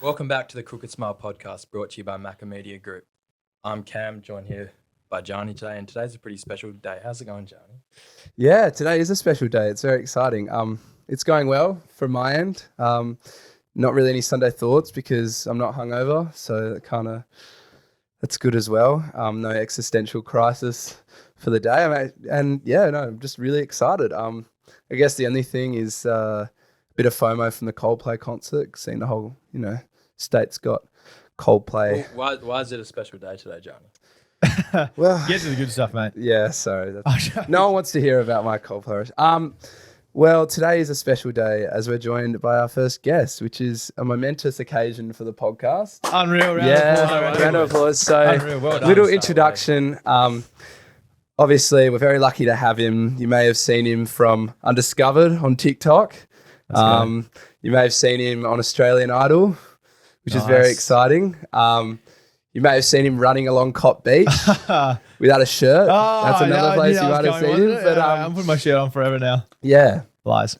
Welcome back to the Crooked Smile podcast, brought to you by Macca Media Group. I'm Cam, joined here by Gianni today, and today's a pretty special day. How's it going, Gianni? Yeah, today is a special day. It's very exciting. It's going well from my end. Not really any Sunday thoughts because I'm not hungover, so that's good as well. No existential crisis for the day. I'm just really excited. I guess the only thing is a bit of FOMO from the Coldplay concert, seeing the whole, state's got Coldplay. Well, why is it a special day today, Gianni? Well, get to the good stuff, mate. Yeah, sorry. No one wants to hear about my Coldplay. Well, today is a special day as we're joined by our first guest, which is a momentous occasion for the podcast. Unreal. Round of applause. So, Unreal. Well done. little introduction. Obviously, we're very lucky to have him. You may have seen him from Undiscovered on TikTok. You may have seen him on Australian Idol, which is very exciting. You may have seen him running along Cop Beach without a shirt. That's another place you might have seen him. But I'm putting my shirt on forever now. Yeah. Lies.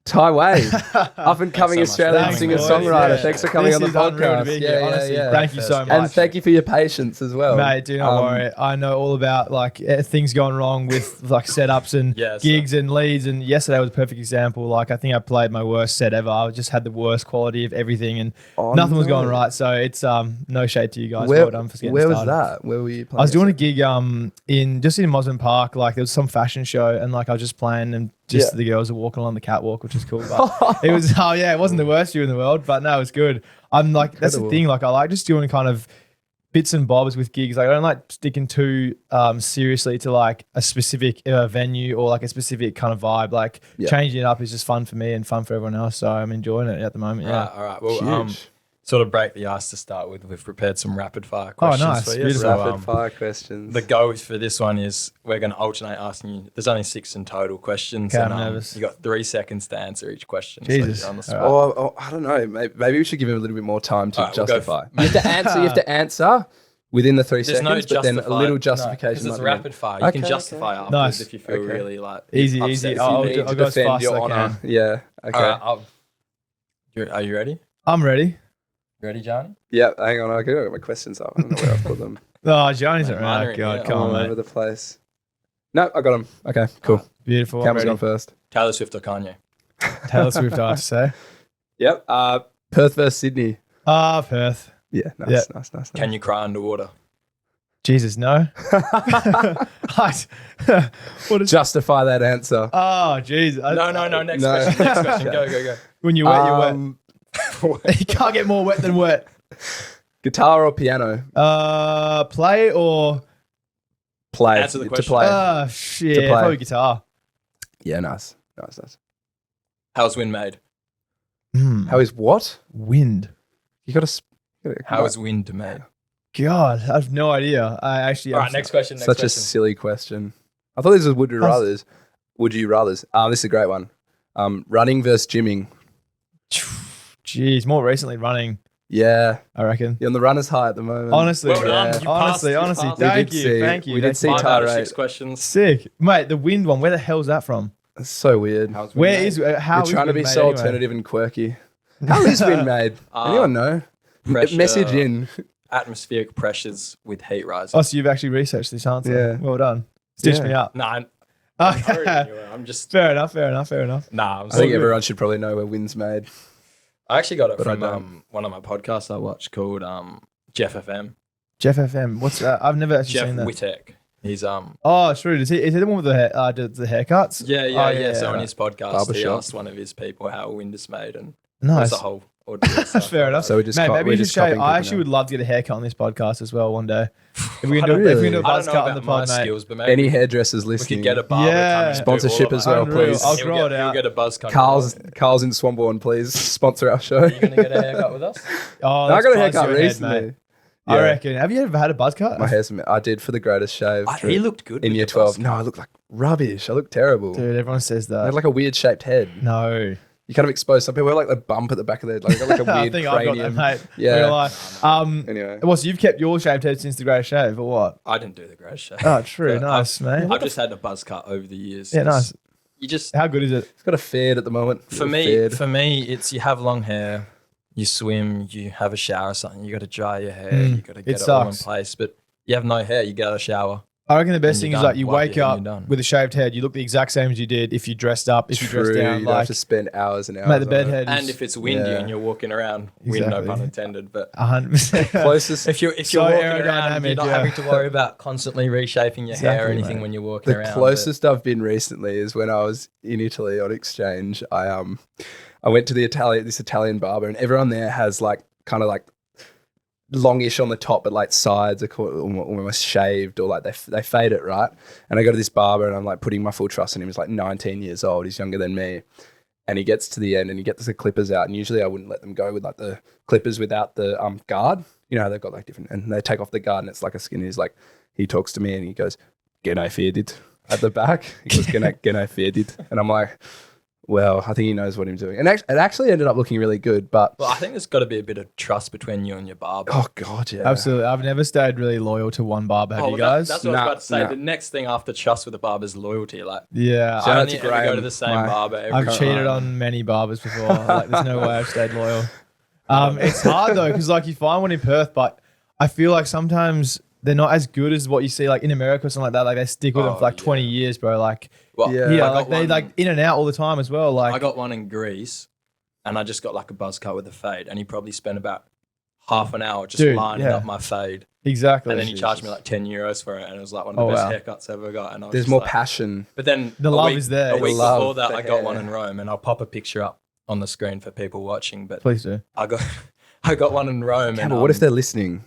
Taigh Wade, up and coming Australian Thanks, singer-songwriter. boys. Thanks for coming on the podcast. Honestly, thank you so much. And thank you for your patience as well. Mate, do not worry. I know all about things going wrong with setups and gigs and leads. And yesterday was a perfect example. I think I played my worst set ever. I just had the worst quality of everything and nothing was going right. So it's no shade to you guys. Well done for getting started. Where was that? Where were you playing? I was doing a gig in Mosman Park. There was some fashion show and I was just playing and the girls are walking along the catwalk, which is cool. But it was, it wasn't the worst view in the world, but no, it was good. That's the thing. I like just doing kind of bits and bobs with gigs. I don't like sticking too seriously to a specific venue or a specific kind of vibe. Changing it up is just fun for me and fun for everyone else. So I'm enjoying it at the moment. Yeah. All right. Well, sort of break the ice to start with. We've prepared some rapid fire questions for you. So, rapid fire questions. The go for this one is we're going to alternate asking you. There's only 6 in total questions. Okay, I'm nervous. You got 3 seconds to answer each question. Jesus. So on the spot. I don't know. Maybe we should give him a little bit more time to justify. We'll you have to answer within the 3 There's seconds, but then a little justification. Because it's rapid fire. You can justify afterwards if you feel really easy. I'll go as defend fast your as I honor. can. Yeah. Okay. All right, are you ready? I'm ready. Ready, Gianni? Yeah, hang on. I got my questions up. I don't know where I put them. Oh, Gianni's around. Oh, God, come on, all mate. over the place. No, I got them. Okay, cool. Beautiful. Cam's gone first. Taylor Swift or Kanye? Taylor Swift, I have to say. Yep. Perth versus Sydney. Perth. Yeah, nice. Can you cry underwater? Jesus, no. Justify that answer. Oh, jeez. No. Next question. Go. When you're wet, you're wet. You can't get more wet than wet. Guitar or piano? Play or play. Answer the question. To play. Shit. To play. Probably guitar. Yeah, nice. How's wind made? How is what? Wind. You got to. How is wind made? God, I have no idea. All right, next question. A silly question. I thought this was would you rathers. Would you rathers? This is a great one. Running versus gymming. Jeez, more recently running. Yeah, I reckon. You're on the runner's high at the moment. Honestly, well done. honestly. Thank you. We did see Taigh Wade. 6 questions. Sick, mate. The wind one. Where the hell's that from? It's so weird. How We're is trying to be so anyway? alternative and quirky. How is wind made? Anyone know? Pressure, Message in. Atmospheric pressures with heat rising. Oh, so you've actually researched this answer. Yeah. Well done. Stitch me up. No, I'm just fair enough. Nah, I think everyone should probably know where wind's made. I actually got it from one of my podcasts I watched called Jeff FM. Jeff FM. What's that? I've never actually Jeff seen that. Wittek. He's Oh, true. Is he the one with the haircuts? Yeah. So on his podcast, he asked one of his people how wind is made, and nice. the whole audio. Fair enough. So we just maybe we should show. I actually now. would love to get a haircut on this podcast as well one day. If we can do a buzz cut on the pod, mate. Skills, but maybe any hairdressers we listening, could get a barber. Yeah. Sponsorship as well, please. I'll grow it out. You'll get a buzz cut. Carl's in Swanbourne, please sponsor our show. Are you gonna get a haircut with us? Oh, I got a haircut recently. I reckon. Have you ever had a buzz cut? My hair's. I did for the greatest shave. He looked good in year 12. No, I looked like rubbish. I looked terrible. Dude, everyone says that. I had like a weird shaped head. No. You kind of expose. Some people have like the bump at the back of their head. Like a weird I think cranium. I've got that, mate. Yeah. Anyway. Well, so you've kept your shaved head since the greatest shave, or what? I didn't do the greatest shave. Oh, true. Nice, mate. I've just had a buzz cut over the years. Yeah, nice. You just how good is it? It's got a fade at the moment. For me, it's you have long hair, you swim, you have a shower or something, you got to dry your hair, you got to get it all in sucks. place. But you have no hair, you get out of the shower. I reckon the best And thing you're is done. like you Wipe wake your head up and you're done. with a shaved head. You look the exact same as you did if you dressed up, if you dressed down. You don't have Like, to spend hours and hours. mate, the on bed it. head is And if it's windy Yeah. and you're walking around, wind no Exactly. pun intended, but 100%. Closest. if you're So walking around, you're aerodynamic, not yeah. having to worry about constantly reshaping your hair or Exactly, anything mate. when you're walking The around. closest I've been recently is when I was in Italy on exchange. I went to this Italian barber, and everyone there has like kind of like longish on the top, but like sides are almost shaved, or like they fade it, right? And I go to this barber, and I'm like putting my full trust in him. He's like 19 years old. He's younger than me. And he gets to the end and he gets the clippers out. And usually I wouldn't let them go with like the clippers without the guard. You know, they've got like different, and they take off the guard and it's like a skin. He's like, he talks to me and he goes, "Can I feed it?" At the back. He goes, can I feed it? And I'm like, well, I think he knows what he's doing. And it actually ended up looking really good, but Well, I think there's got to be a bit of trust between you and your barber. oh God, yeah. Absolutely. I've never stayed really loyal to one barber. Have you guys? That's what I was Nah, about to say. nah. The next thing after trust with a barber is loyalty. Like, Yeah. Shout I out to only ever go Graham, to the same my- barber every I've time. cheated on many barbers before. Like, there's no way I've stayed loyal. It's hard though, because like you find one in Perth, but I feel like sometimes they're not as good as what you see like in America or something like that. Like they stick with them Oh, for like yeah. 20 years, bro. Like, Well, Yeah. yeah, I got like they one- like in and out all the time as well. Like, I got one in Greece, and I just got like a buzz cut with a fade, and he probably spent about half an hour just Dude, lining yeah. up my fade, exactly. and then he charged me like €10 for it, and it was like one of the Oh, best wow. haircuts I ever got. And I was There's just more like, passion. But then The a love week- is there. A week The love before that, for I got one hair. in Rome, and I'll pop a picture up on the screen for people watching. But Please do. I got I got one in Rome, and But what if they're listening?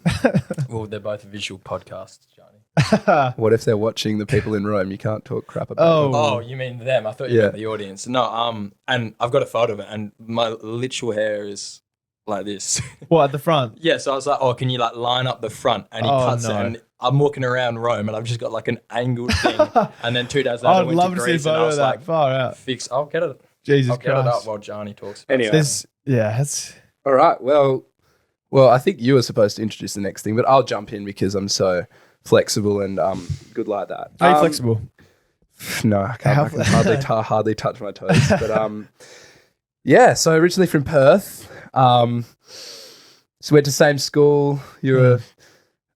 well, they're both visual podcasts, Johnny. What if they're watching the people in Rome? You can't talk crap about Oh. them. Oh, you mean them? I thought you Yeah. meant the audience. No, and I've got a photo of it, and my literal hair is like this. What, at the front? Yeah, so I was like, oh, can you like line up the front? And he Oh, cuts no. it, and I'm walking around Rome, and I've just got like an angled thing. And then 2 days later, I I'd went love to to see a Greece, and I photo of was that. like, Far out. fix. I'll get it. Jesus I'll get it Christ. up while Johnny talks. About Anyway. it. There's, yeah, that's. All right. Well, I think you were supposed to introduce the next thing, but I'll jump in because I'm so flexible and good like that. Are you flexible? No, I can't. How I can hardly touch my toes. But yeah. So originally from Perth, so went to same school. You were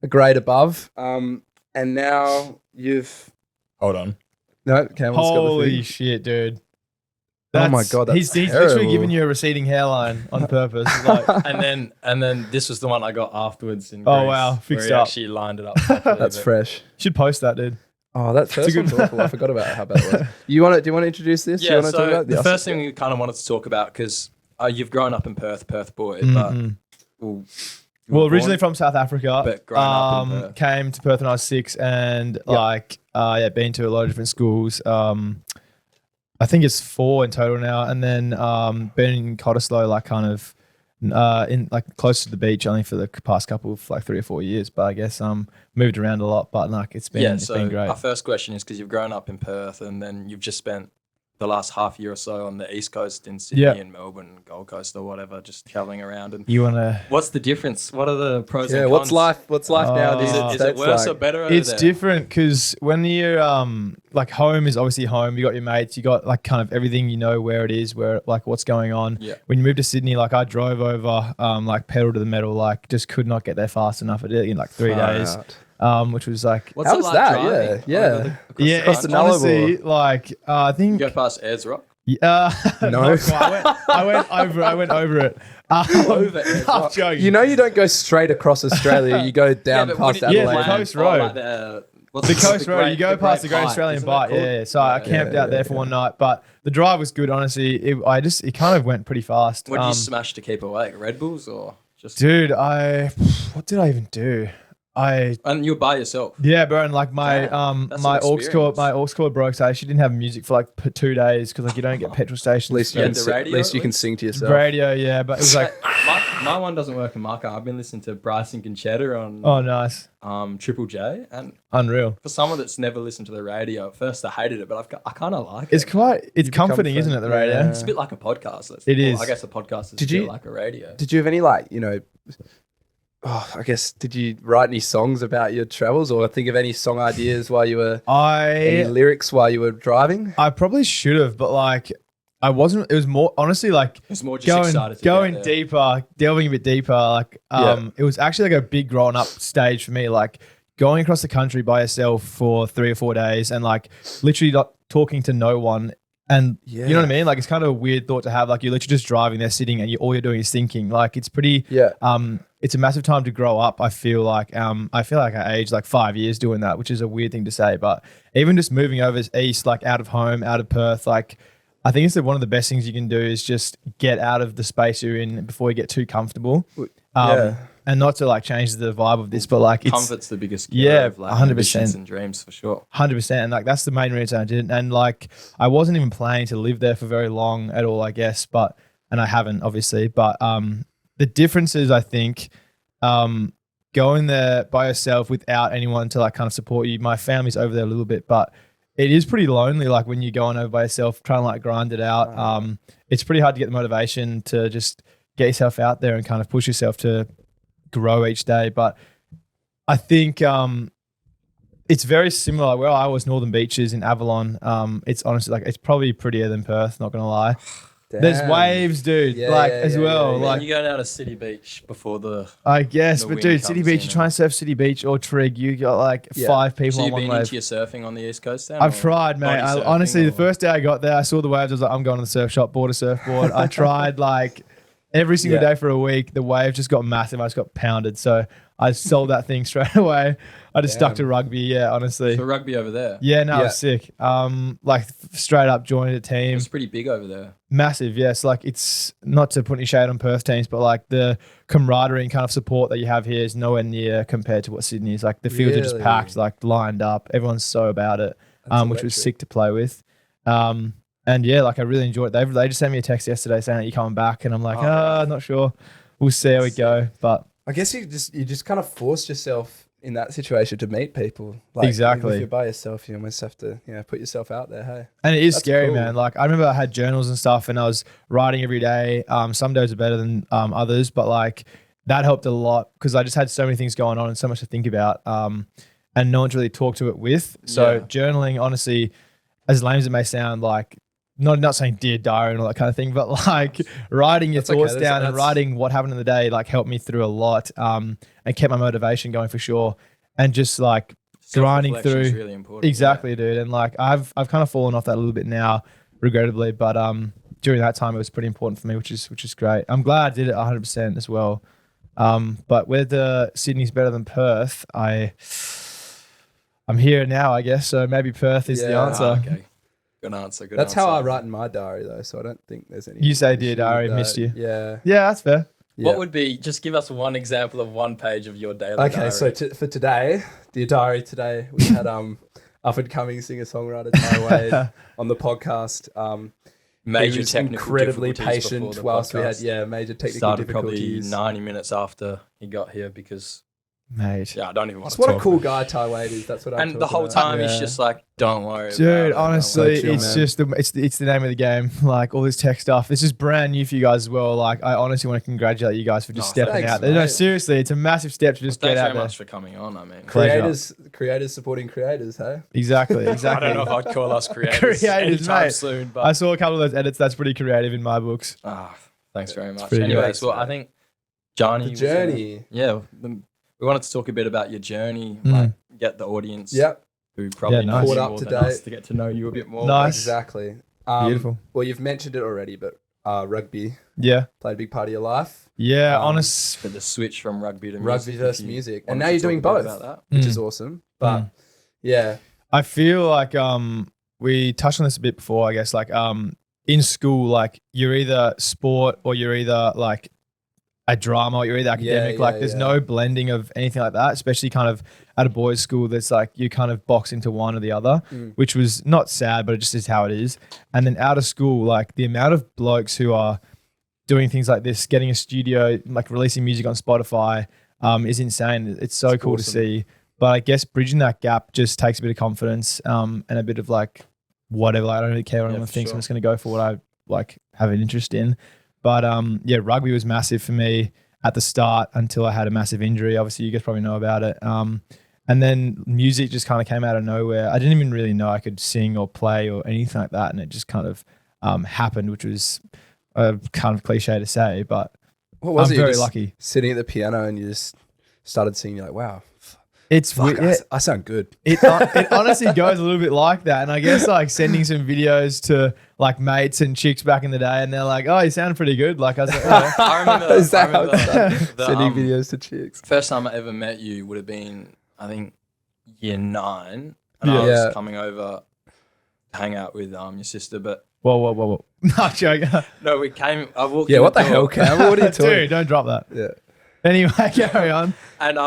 a grade above, and now you've Hold on. no. Cameron's got the Holy thing. shit, dude. Oh my God, that's he's literally terrible. giving you a receding hairline on purpose. Like, And then this was the one I got afterwards in Oh, Greece, wow. where Fixed he up. actually lined it up. properly, That's but- fresh. should post that, dude. Oh, that first good- one's awful. I forgot about how bad it was. Do you want to introduce this? Yeah, you want to so talk about the this? first thing we kind of wanted to talk about, because you've grown up in Perth boy, Mhm. but well, you Well, were originally born- from South Africa, But grown up in Perth. came to Perth when I was 6, and been to a lot of different schools. I think it's 4 in total now, and then been in Cottesloe, like kind of in like close to the beach, only for the past couple of like 3 or 4 years. But I guess moved around a lot, but like it's been great. Our first question is because you've grown up in Perth and then you've just spent the last half year or so on the East Coast in Sydney Yeah. and Melbourne, Gold Coast or whatever, just traveling around. And You wanna? what's the difference? What are the pros Yeah, and what's cons? life now? Oh. These Is it States worse or like? better over It's there? different because when you're like home is obviously home. You got your mates. You got like kind of everything. You know where it is, where like what's going on. Yeah. When you move to Sydney, like I drove over, like pedal to the metal, like just could not get there fast enough. I did it in like 3 Far days, out. which was like What's How it was like that? driving Yeah. over across yeah, the it's the country? honestly like I You think go past Ayers Rock? no, No. I went over it. Over it. I'm joking. You know you don't go straight across Australia. You go down but past when you Yeah, the Adelaide. land- coast road. like the The coast road, you go past the Great Australian Bight, yeah. So I camped out there for one night, but the drive was good, honestly. It kind of went pretty fast. What did you smash to keep awake? Red Bulls or just? Dude, what did I even do? And you're by yourself. Yeah, bro, and like my Damn, that's my an aux experience. cord broke, so I actually didn't have music for like 2 days because like you don't get petrol stations. At least, Yeah, you can, the si- radio at least you at can least? sing to yourself. radio, yeah, but it was like my one doesn't work in my car. I've been listening to Bryson Conchetta on oh nice, Triple J, and unreal. for someone that's never listened to the radio, at first I hated it, but I kind of like It's it. it's comforting, isn't it? The radio. Yeah. It's a bit like a podcast. It is. I guess a podcast is Did a bit you- like a radio. Did you have any did you write any songs about your travels or think of any song ideas while you were, any I lyrics while you were driving? probably should have, but like I wasn't. It was more honestly like It's more just excited to going get there. deeper, delving a bit deeper. Like it was actually like a big growing up stage for me. Like going across the country by yourself for 3 or 4 days and like literally not talking to no one. And you know what I mean? Like it's kind of a weird thought to have. Like you're literally just driving there, sitting, and all you're doing is thinking. Like it's pretty. It's a massive time to grow up. I feel like I aged like 5 years doing that, which is a weird thing to say. But even just moving over east, like out of home, out of Perth, like I think it's one of the best things you can do is just get out of the space you're in before you get too comfortable. And not to like change the vibe of this, but like comfort's the biggest killer of like 100% ambitions and dreams for sure. 100%. And like that's the main reason I didn't. And like I wasn't even planning to live there for very long at all, I guess. And I haven't obviously. But the difference is I think going there by yourself without anyone to like kind of support you. My family's over there a little bit, but it is pretty lonely. Like when you're going over by yourself, trying to like grind it out. It's pretty hard to get the motivation to just get yourself out there and kind of push yourself to grow each day. But I think it's very similar. Where I was, Northern Beaches in Avalon. It's honestly like it's probably prettier than Perth. Not gonna lie. Damn. There's waves, dude. As well. Yeah, Like you go down to City Beach before I guess, the but wind dude, City comes Beach. in You try and surf City Beach or Trig. You got like 5 people So on you've one been wave. into your surfing on the East Coast then? I've tried, mate. body I, surfing honestly, the or- first day I got there, I saw the waves. I was like, I'm going to the surf shop, bought a surfboard. I tried like every single day for a week. The wave just got massive. I just got pounded. So I sold that thing straight away. I just stuck to rugby. Yeah, honestly. So rugby over there. Yeah, no, it was sick. Like straight up joined a team. It's pretty big over there. Massive, yes. Like it's not to put any shade on Perth teams, but like the camaraderie and kind of support that you have here is nowhere near compared to what Sydney is. Like the fields are just packed, like lined up. Everyone's so about it, which was sick to play with. And yeah, like I really enjoyed it. They just sent me a text yesterday saying that you're coming back, and I'm like, not sure. We'll see how we go. But I guess you just kind of forced yourself in that situation to meet people. Like, Exactly. If you're by yourself, you almost have to, put yourself out there. Hey. And it is That's scary, cool. man. Like I remember I had journals and stuff, and I was writing every day. Some days are better than others, but like that helped a lot because I just had so many things going on and so much to think about. And no one to really talk to it with. So journaling, honestly, as lame as it may sound, like not saying dear diary and all that kind of thing, but like writing your thoughts down and writing what happened in the day, like helped me through a lot. And kept my motivation going for sure. And just like grinding through. Is really important. Exactly, dude. And like I've kind of fallen off that a little bit now, regrettably, but during that time it was pretty important for me, which is great. I'm glad I did it 100% as well. But whether Sydney's better than Perth, I'm here now, I guess. So maybe Perth is the answer. Okay. Good answer. That's how I write in my diary, though. So I don't think there's any. You say dear issue diary, with missed that. you. Yeah. Yeah, that's fair. What would be, just give us one example of one page of your daily diary. Okay, so for today, dear diary today, we had up and coming singer songwriter Taigh Wade on the podcast. Major he was technical incredibly difficulties before patient the whilst we had podcast. major technical Started difficulties. probably 90 minutes after he got here because Mate. I don't even want That's to what talk a cool about guy Taigh Wade is. That's what I'm it. And the talking whole about. time he's just like, don't worry about Dude, it. honestly, chill, it's man. just it's the name of the game. Like all this tech stuff. This is brand new for you guys as well. Like I honestly want to congratulate you guys for just stepping thanks, out there. No, mate. seriously, it's a massive step to just Thanks get out very there. much for coming on. I mean, Creators supporting creators, hey? Exactly. I don't know if I'd call us creators, Creators, anytime mate. soon, but I saw a couple of those edits. That's pretty creative in my books. thanks very much. pretty Anyways, good. well, I think Gianni. The was journey. we wanted to talk a bit about your journey, like get the audience Yep, who probably Yeah, nice. knows you Caught up more to than us date. to get to know you a bit more. Nice. exactly. Beautiful. Well, you've mentioned it already, but rugby Yeah. played a big part of your life. Yeah. Um, honest. For the switch from rugby to Rugby music, versus if you music. wanted And now to you're talk doing a bit both. about Which is awesome. But yeah, I feel like we touched on this a bit before, I guess. Like in school, like you're either sport or you're either like a drama or you're either academic. Like there's no blending of anything like that, especially kind of at a boys' school. That's like you kind of box into one or the other, which was not sad, but it just is how it is. And then out of school, like the amount of blokes who are doing things like this, getting a studio, like releasing music on Spotify, is insane. It's so cool to see. But I guess bridging that gap just takes a bit of confidence and a bit of like whatever. Like, I don't really care what anyone thinks. I'm just going to go for what I like have an interest in. But yeah, rugby was massive for me at the start until I had a massive injury. Obviously, you guys probably know about it. And then music just kind of came out of nowhere. I didn't even really know I could sing or play or anything like that. And it just kind of happened, which was kind of cliche to say, but What was I'm it? You're very just lucky. sitting at the piano and you just started singing. You're like, wow, It's fuck, weird. I sound good. It honestly goes a little bit like that. And I guess like sending some videos to like mates and chicks back in the day, and they're like, "Oh, you sound pretty good." Like I was like, "Oh." I remember. Is that I how remember it's done? the, Sending videos to chicks. first time I ever met you would have been, I think, year 9, and Yeah. I was Yeah. coming over to hang out with your sister. But Whoa. Not joking. no, we came. I walked. Yeah, in what the door, hell, Cam? What are you talking? Dude, don't drop that. Yeah. Anyway, carry on. And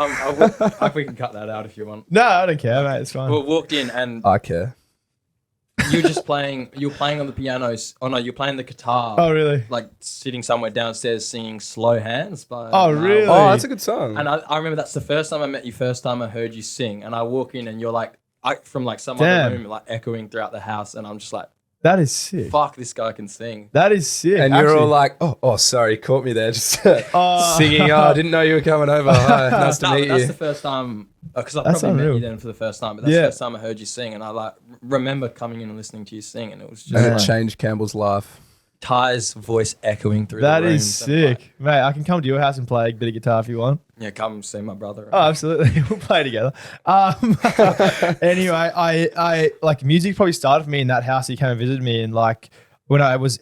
we can cut that out if you want. No, I don't care, mate. It's fine. We walked in and I care. you were just playing. You were playing on the pianos. Oh no, you're playing the guitar. Oh, really? Like sitting somewhere downstairs singing "Slow Hands" by. Oh, really? Oh, that's a good song. And I remember that's the first time I met you. First time I heard you sing, and I walk in and you're like, from like some Damn. other room, like echoing throughout the house, and I'm just like, That is sick. fuck, this guy can sing. That is sick. and you're Actually, all like, oh, sorry, caught me there, just Oh. singing. Oh, I didn't know you were coming over. Hi, nice to No, meet that's you. the first time, because I That's probably met unreal. you then for the first time, but that's Yeah. the first time I heard you sing, and I like remember coming in and listening to you sing, and it was just And like it changed Campbell's life. Ty's voice echoing through that the room. is sick, mate. I can come to your house and play a bit of guitar if you want. Yeah, come see my brother. Oh, absolutely. We'll play together. Anyway, I like music probably started for me in that house. He came and visited me, and like when I was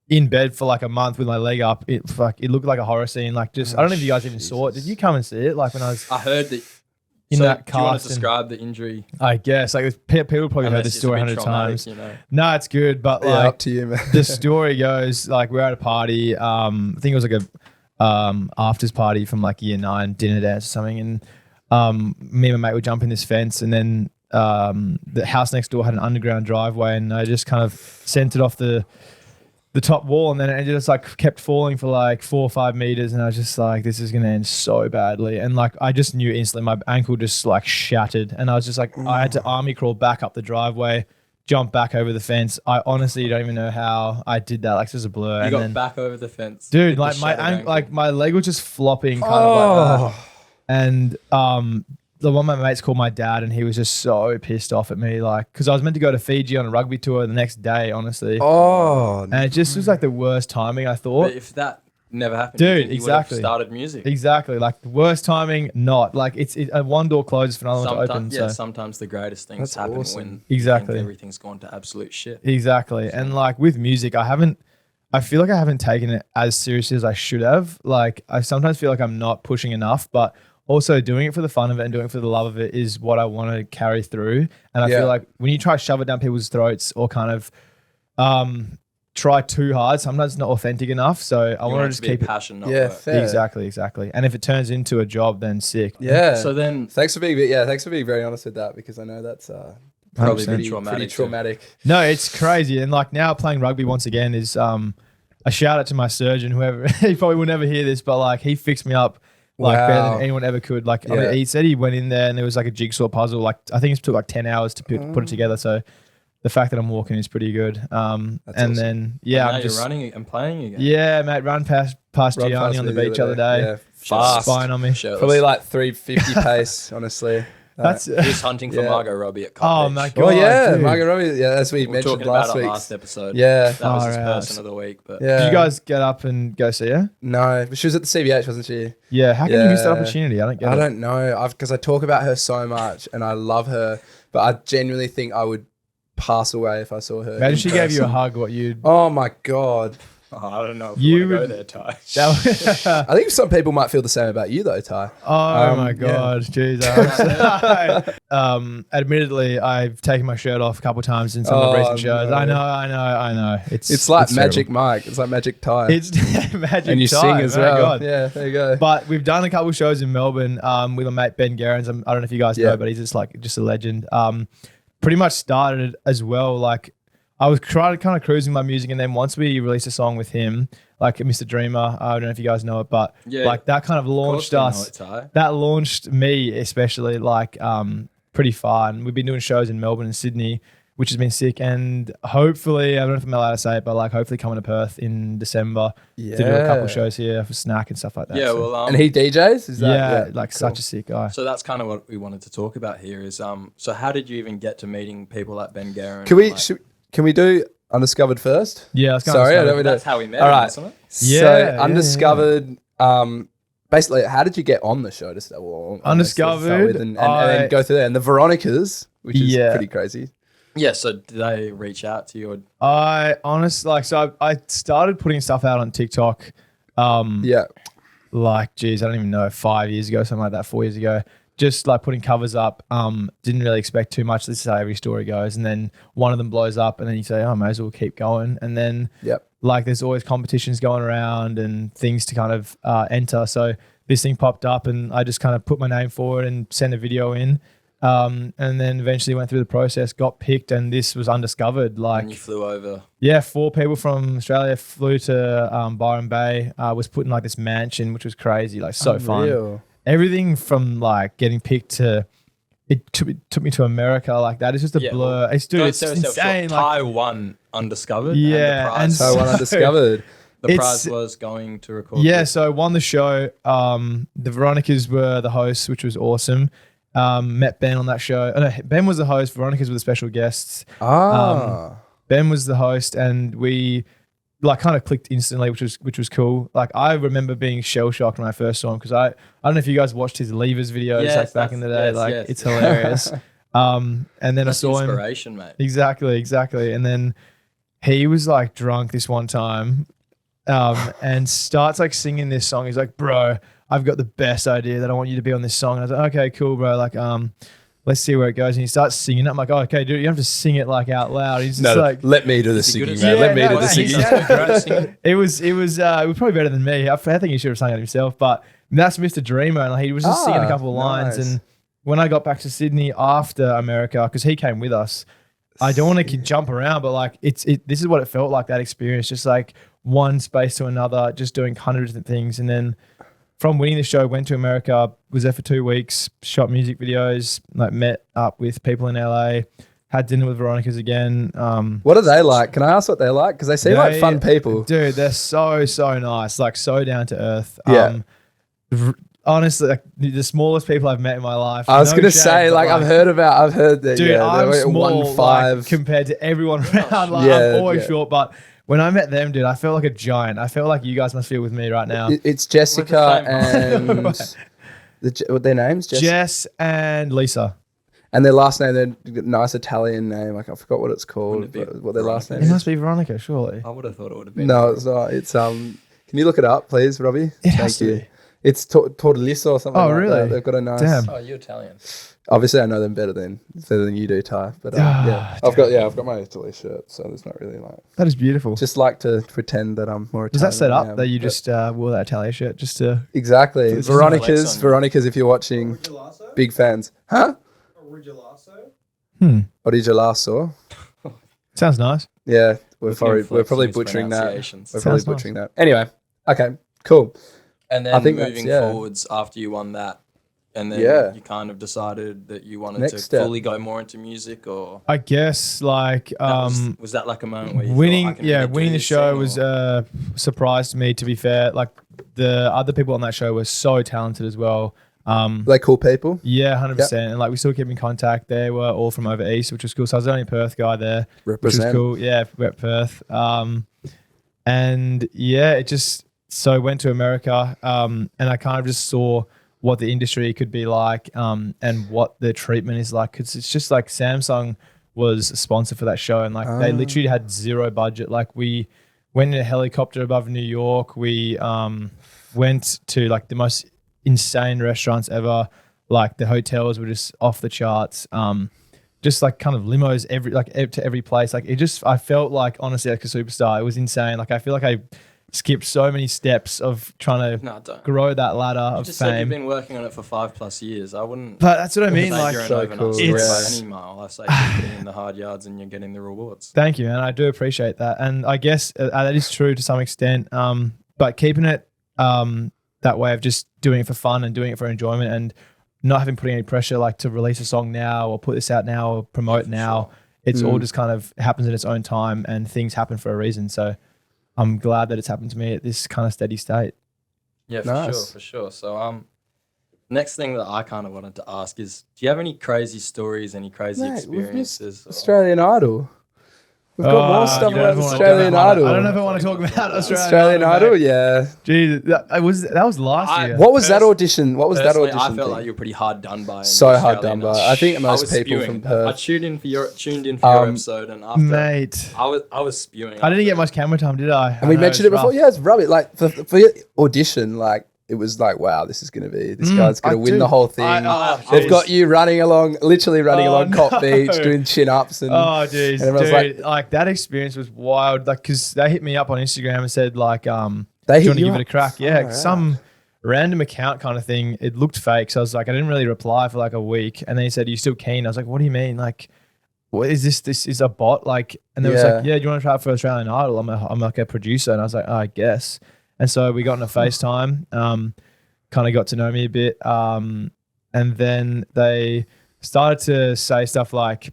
in bed for like a month with my leg up, it looked like a horror scene. Like just I don't know if you guys even saw it. Did you come and see it? Like when I was I heard that. in So that do you want cast to and- describe the injury? I guess like people probably heard Unless this it's a story bit 100 traumatic, times. you know. No, it's good, but Yeah, like up to you, man. the story goes like we're at a party. I think it was like a afters party from like year 9 dinner dance or something, and me and my mate would jump in this fence, and then the house next door had an underground driveway, and I just kind of sent it off the top wall, and then it just like kept falling for like 4 or 5 meters, and I was just like, this is gonna end so badly, and like I just knew instantly my ankle just like shattered, and I was just like, I had to army crawl back up the driveway, jump back over the fence. I honestly don't even know how I did that. Like it's just a blur. You and got then, back over the fence, dude, with the like my shattered ankle. like my leg was just flopping kind of like that. Oh, And the one of my mates called my dad, and he was just so pissed off at me, like because I was meant to go to Fiji on a rugby tour the next day, honestly. oh, And it just was like the worst timing, I thought. But if that never happened, Dude, you think you would have exactly. started music. Exactly, like the worst timing, not like it's one door closes for another one to open. Sometimes, yeah, So sometimes the greatest things That's happen awesome. when you think Exactly. everything's gone to absolute shit. exactly, and like with music, I feel like I haven't taken it as seriously as I should have. Like I sometimes feel like I'm not pushing enough, but also doing it for the fun of it and doing it for the love of it is what I want to carry through. And I Yeah. feel like when you try to shove it down people's throats or kind of try too hard, sometimes it's not authentic enough. So I You want to it just be a keep it. passion, not yeah, work. fair. Exactly. And if it turns into a job, then sick. Yeah. So then, thanks for being very honest with that, because I know that's probably 100%. pretty pretty traumatic. too. traumatic. No, it's crazy. And like now playing rugby once again is a shout out to my surgeon, whoever he probably will never hear this, but like he fixed me up like better Wow. than anyone ever could. Like I Yeah. mean, he said he went in there and there was like a jigsaw puzzle. Like I think it took like 10 hours to put it together. So the fact that I'm walking is pretty good. And awesome. then yeah, And now I'm just you're running and playing again. yeah, mate, run past Run Gianni past on the me beach the other day. Yeah, Fast. fast. Spine on me. Shirtless. Probably like 350 pace, honestly. That's He's hunting for Yeah. Margot Robbie at oh Cottage. my god. Oh yeah, dude. Margot Robbie. Yeah, as we We were mentioned talking about last it week. last episode. Yeah, That was his Far out. person of the week. But yeah. Did you guys get up and go see her? No, but she was at the CBH, wasn't she? Yeah. How can you miss that Yeah. opportunity? I don't get I it. don't know. Because I talk about her so much and I love her, but I genuinely think I would pass away if I saw her. Imagine in she gave you a person. hug. What you'd Oh my god. oh, I don't know if You you want to would- go there, Ty. that I think some people might feel the same about you though, Ty. Oh my yeah. god, Jesus! Admittedly, I've taken my shirt off a couple of times in some of the Oh, recent shows. no. I know. It's like terrible. Magic Mike. It's like Magic Ty. It's magic. and you time, sing as my well. God. Yeah, there you go. But we've done a couple of shows in Melbourne with my mate Ben Gerrans. I don't know if you guys Yeah. know, but he's just a legend. Pretty much started as well. Like I was kind of cruising my music, and then once we released a song with him, like Mr. Dreamer, I don't know if you guys know it, but Yeah, like that kind of Of course launched we know us. it, Ty. That launched me especially like pretty far, and we've been doing shows in Melbourne and Sydney, which has been sick, and hopefully I don't know if I'm allowed to say it, but like hopefully coming to Perth in December to do a couple Yeah. shows here for Snack and stuff like that. Yeah, so, well, And he DJs? Is that yeah, like cool. such a sick guy. so that's kind of what we wanted to talk about here is so how did you even get to meeting people like Ben Guerin? Can we Like, can we do Undiscovered first. Yeah, let's go. Sorry, I Undiscovered. don't mean to. That's how we met All him, right. wasn't it? Yeah, So Undiscovered. Basically, how did you get on the show? Undiscovered, and then go through there. And the Veronicas, which is pretty crazy. Yeah. So did they reach out to you? Or I honestly so I started putting stuff out on TikTok. Yeah. Like, geez, I don't even know, 5 years ago, something like that, 4 years ago. Just like putting covers up. Didn't really expect too much. This is how every story goes. And then one of them blows up, and then you say, oh, I may as well keep going. And then like there's always competitions going around and things to kind of enter. So this thing popped up, and I just kind of put my name forward and sent a video in. And then eventually went through the process, got picked, and this was Undiscovered. Like, and you flew over. Yeah, 4 people from Australia flew to Byron Bay. Was put in like this mansion, which was crazy, like so fun. Everything from like getting picked to it took me to America like that. It's just a blur. It's insane. Taigh won Undiscovered. Yeah, and Taigh won Undiscovered. The prize was going to record. Yeah, so I won the show. The Veronicas were the hosts, which was awesome. Met Ben on that show. Oh, no, Ben was the host. Veronicas were the special guests. Ben was the host, and we like kind of clicked instantly, which was cool. Like, I remember being shell shocked when I first saw him, because I don't know if you guys watched his Levers videos back in the day. It's hilarious. And then that's I saw inspiration, mate. Exactly. And then he was like drunk this one time, and starts like singing this song. He's like, bro, I've got the best idea that I want you to be on this song. And I was like, okay, cool, bro. Like, let's see where it goes. And he starts singing it. I'm like, oh, okay, dude, you have to sing it like out loud. He's just like, let me do the singing, man. Let me do the singing. It was probably better than me. I think he should have sung it himself, but that's Mr. Dreamer. And like, he was just singing a couple of lines. Nice. And when I got back to Sydney after America, because he came with us, I don't want to jump around, but like this is what it felt like, that experience, just like one space to another, just doing hundreds of different things. And then from winning the show, went to America, was there for 2 weeks, shot music videos, like met up with people in LA, had dinner with Veronica's again. What are they like? Can I ask what they're like? Because they seem like fun people. Dude, they're so nice, like so down to earth. Yeah. Honestly, like the smallest people I've met in my life. I was going to say, like, I've heard that. Dude, I'm small 1'5" like, compared to everyone around. Like, I'm always short, but when I met them, dude, I felt like a giant. I felt like you guys must feel with me right now. It's Jessica and what their names? Jess and Lisa. And their last name, they're nice Italian name. Like, I forgot what it's called. What their last name It is. must be Veronica, surely. I would have thought it would have been. No, it's not. It's can you look it up, please, Robbie? It has to be. It's Tortellisa or something. Oh, like really? That. They've got a nice. Damn. Oh, you're Italian. Obviously, I know them better than you do, Ty. But yeah, I've got my Italy shirt, so there's not really like. That is beautiful. Just like to pretend that I'm more Italian. Does that set up that you just wore that Italia shirt just to? Exactly. Just Veronica's, if you're watching, big fans. Huh? Origelasso. Sounds nice. Yeah, we're probably butchering that. We're probably butchering that. Anyway, okay, cool. And then moving forwards after you won that, and then you kind of decided that you wanted to fully go more into music, or I guess like was that like a moment where you winning? thought, I can really winning the this show thing, was a surprise to me. To be fair, like the other people on that show were so talented as well. They cool people. Yeah, 100%. And like we still keep in contact. They were all from over east, which was cool. So I was the only Perth guy there, Represent. which was cool. Yeah, rep Perth. And yeah, it just went to America. And I kind of just saw what the industry could be like, and what the treatment is like. Cause it's just like Samsung was a sponsor for that show, and like they literally had zero budget. Like we went in a helicopter above New York. We went to like the most insane restaurants ever. Like the hotels were just off the charts. Just like kind of limos to every place. Like I felt like honestly like a superstar. It was insane. Like I feel like I skipped so many steps of trying to grow that ladder of just fame. Said you've been working on it for 5+ years. I wouldn't. But that's what I mean. Like Like, so cool. It's by any mile. I say you're putting in the hard yards and you're getting the rewards. Thank you, man. I do appreciate that, and I guess that is true to some extent. But keeping it that way of just doing it for fun and doing it for enjoyment, and not having putting any pressure like to release a song now or put this out now or promote now. Sure. It's all just kind of happens in its own time, and things happen for a reason. So I'm glad that it's happened to me at this kind of steady state. Yeah, nice. for sure. So next thing that I kind of wanted to ask is, do you have any crazy stories, any crazy experiences? Australian Idol. We've got more stuff you don't about wanna Australian talk about it. Idol. I don't know if I want to talk about Australian Idol, mate. yeah. Jesus, that was last year. What was that audition? What was that Personally, audition I felt thing? like you were pretty hard done by. in So the hard Australian done by. Idol. I think most was people spewing. from Perth. I tuned in for your episode, and after Mate, I was spewing. I didn't get much camera time, did I? And we know, mentioned it it's before. rough. Yeah, it's rubbish. Like for your audition, like it was like, wow, this is gonna be this guy's gonna win the whole thing. They've got you running along, literally running along Cop Beach, doing chin ups and. Oh, jeez, and everyone's dude! Like that experience was wild. Like, cause they hit me up on Instagram and said like, They "Do you hit want to you give up? it a crack?" Yeah, Alright. some random account kind of thing. It looked fake, so I was like, I didn't really reply for like a week, and then he said, "Are you still keen?" I was like, "What do you mean? Like, what is this? This is a bot?" Like, and they was like, "Yeah, do you want to try it for Australian Idol?" I'm like a producer, and I was like, oh, "I guess." And so we got on a FaceTime. Kind of got to know me a bit, and then they started to say stuff like,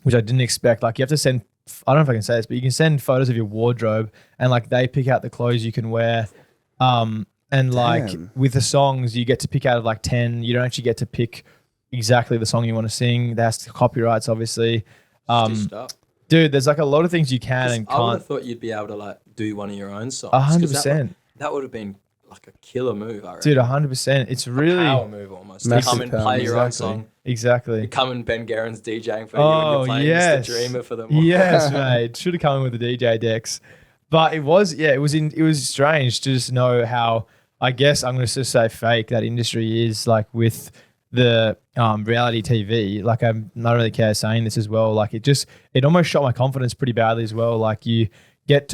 which I didn't expect. Like, you have to send. I don't know if I can say this, but you can send photos of your wardrobe, and like they pick out the clothes you can wear. And like Damn. with the songs, you get to pick out of like 10. You don't actually get to pick exactly the song you want to sing. There's copyrights, obviously. Stitched up. Dude, there's like a lot of things you can and I would can't. have thought you'd be able to like do one of your own songs. 100%, That would have been like a killer move, I reckon. dude. 100%. It's really Power move almost. To Massive come and power play move. your own exactly. song. Exactly. You come and Ben Guerin's DJing for you, and Oh, you're playing yes. Mr. Dreamer for them. Yes, mate. Should have come in with the DJ decks. But it was strange to just know how, I guess I'm going to just say fake that industry is, like with the reality TV. Like, I'm not really care saying this as well. Like it almost shot my confidence pretty badly as well. Like you get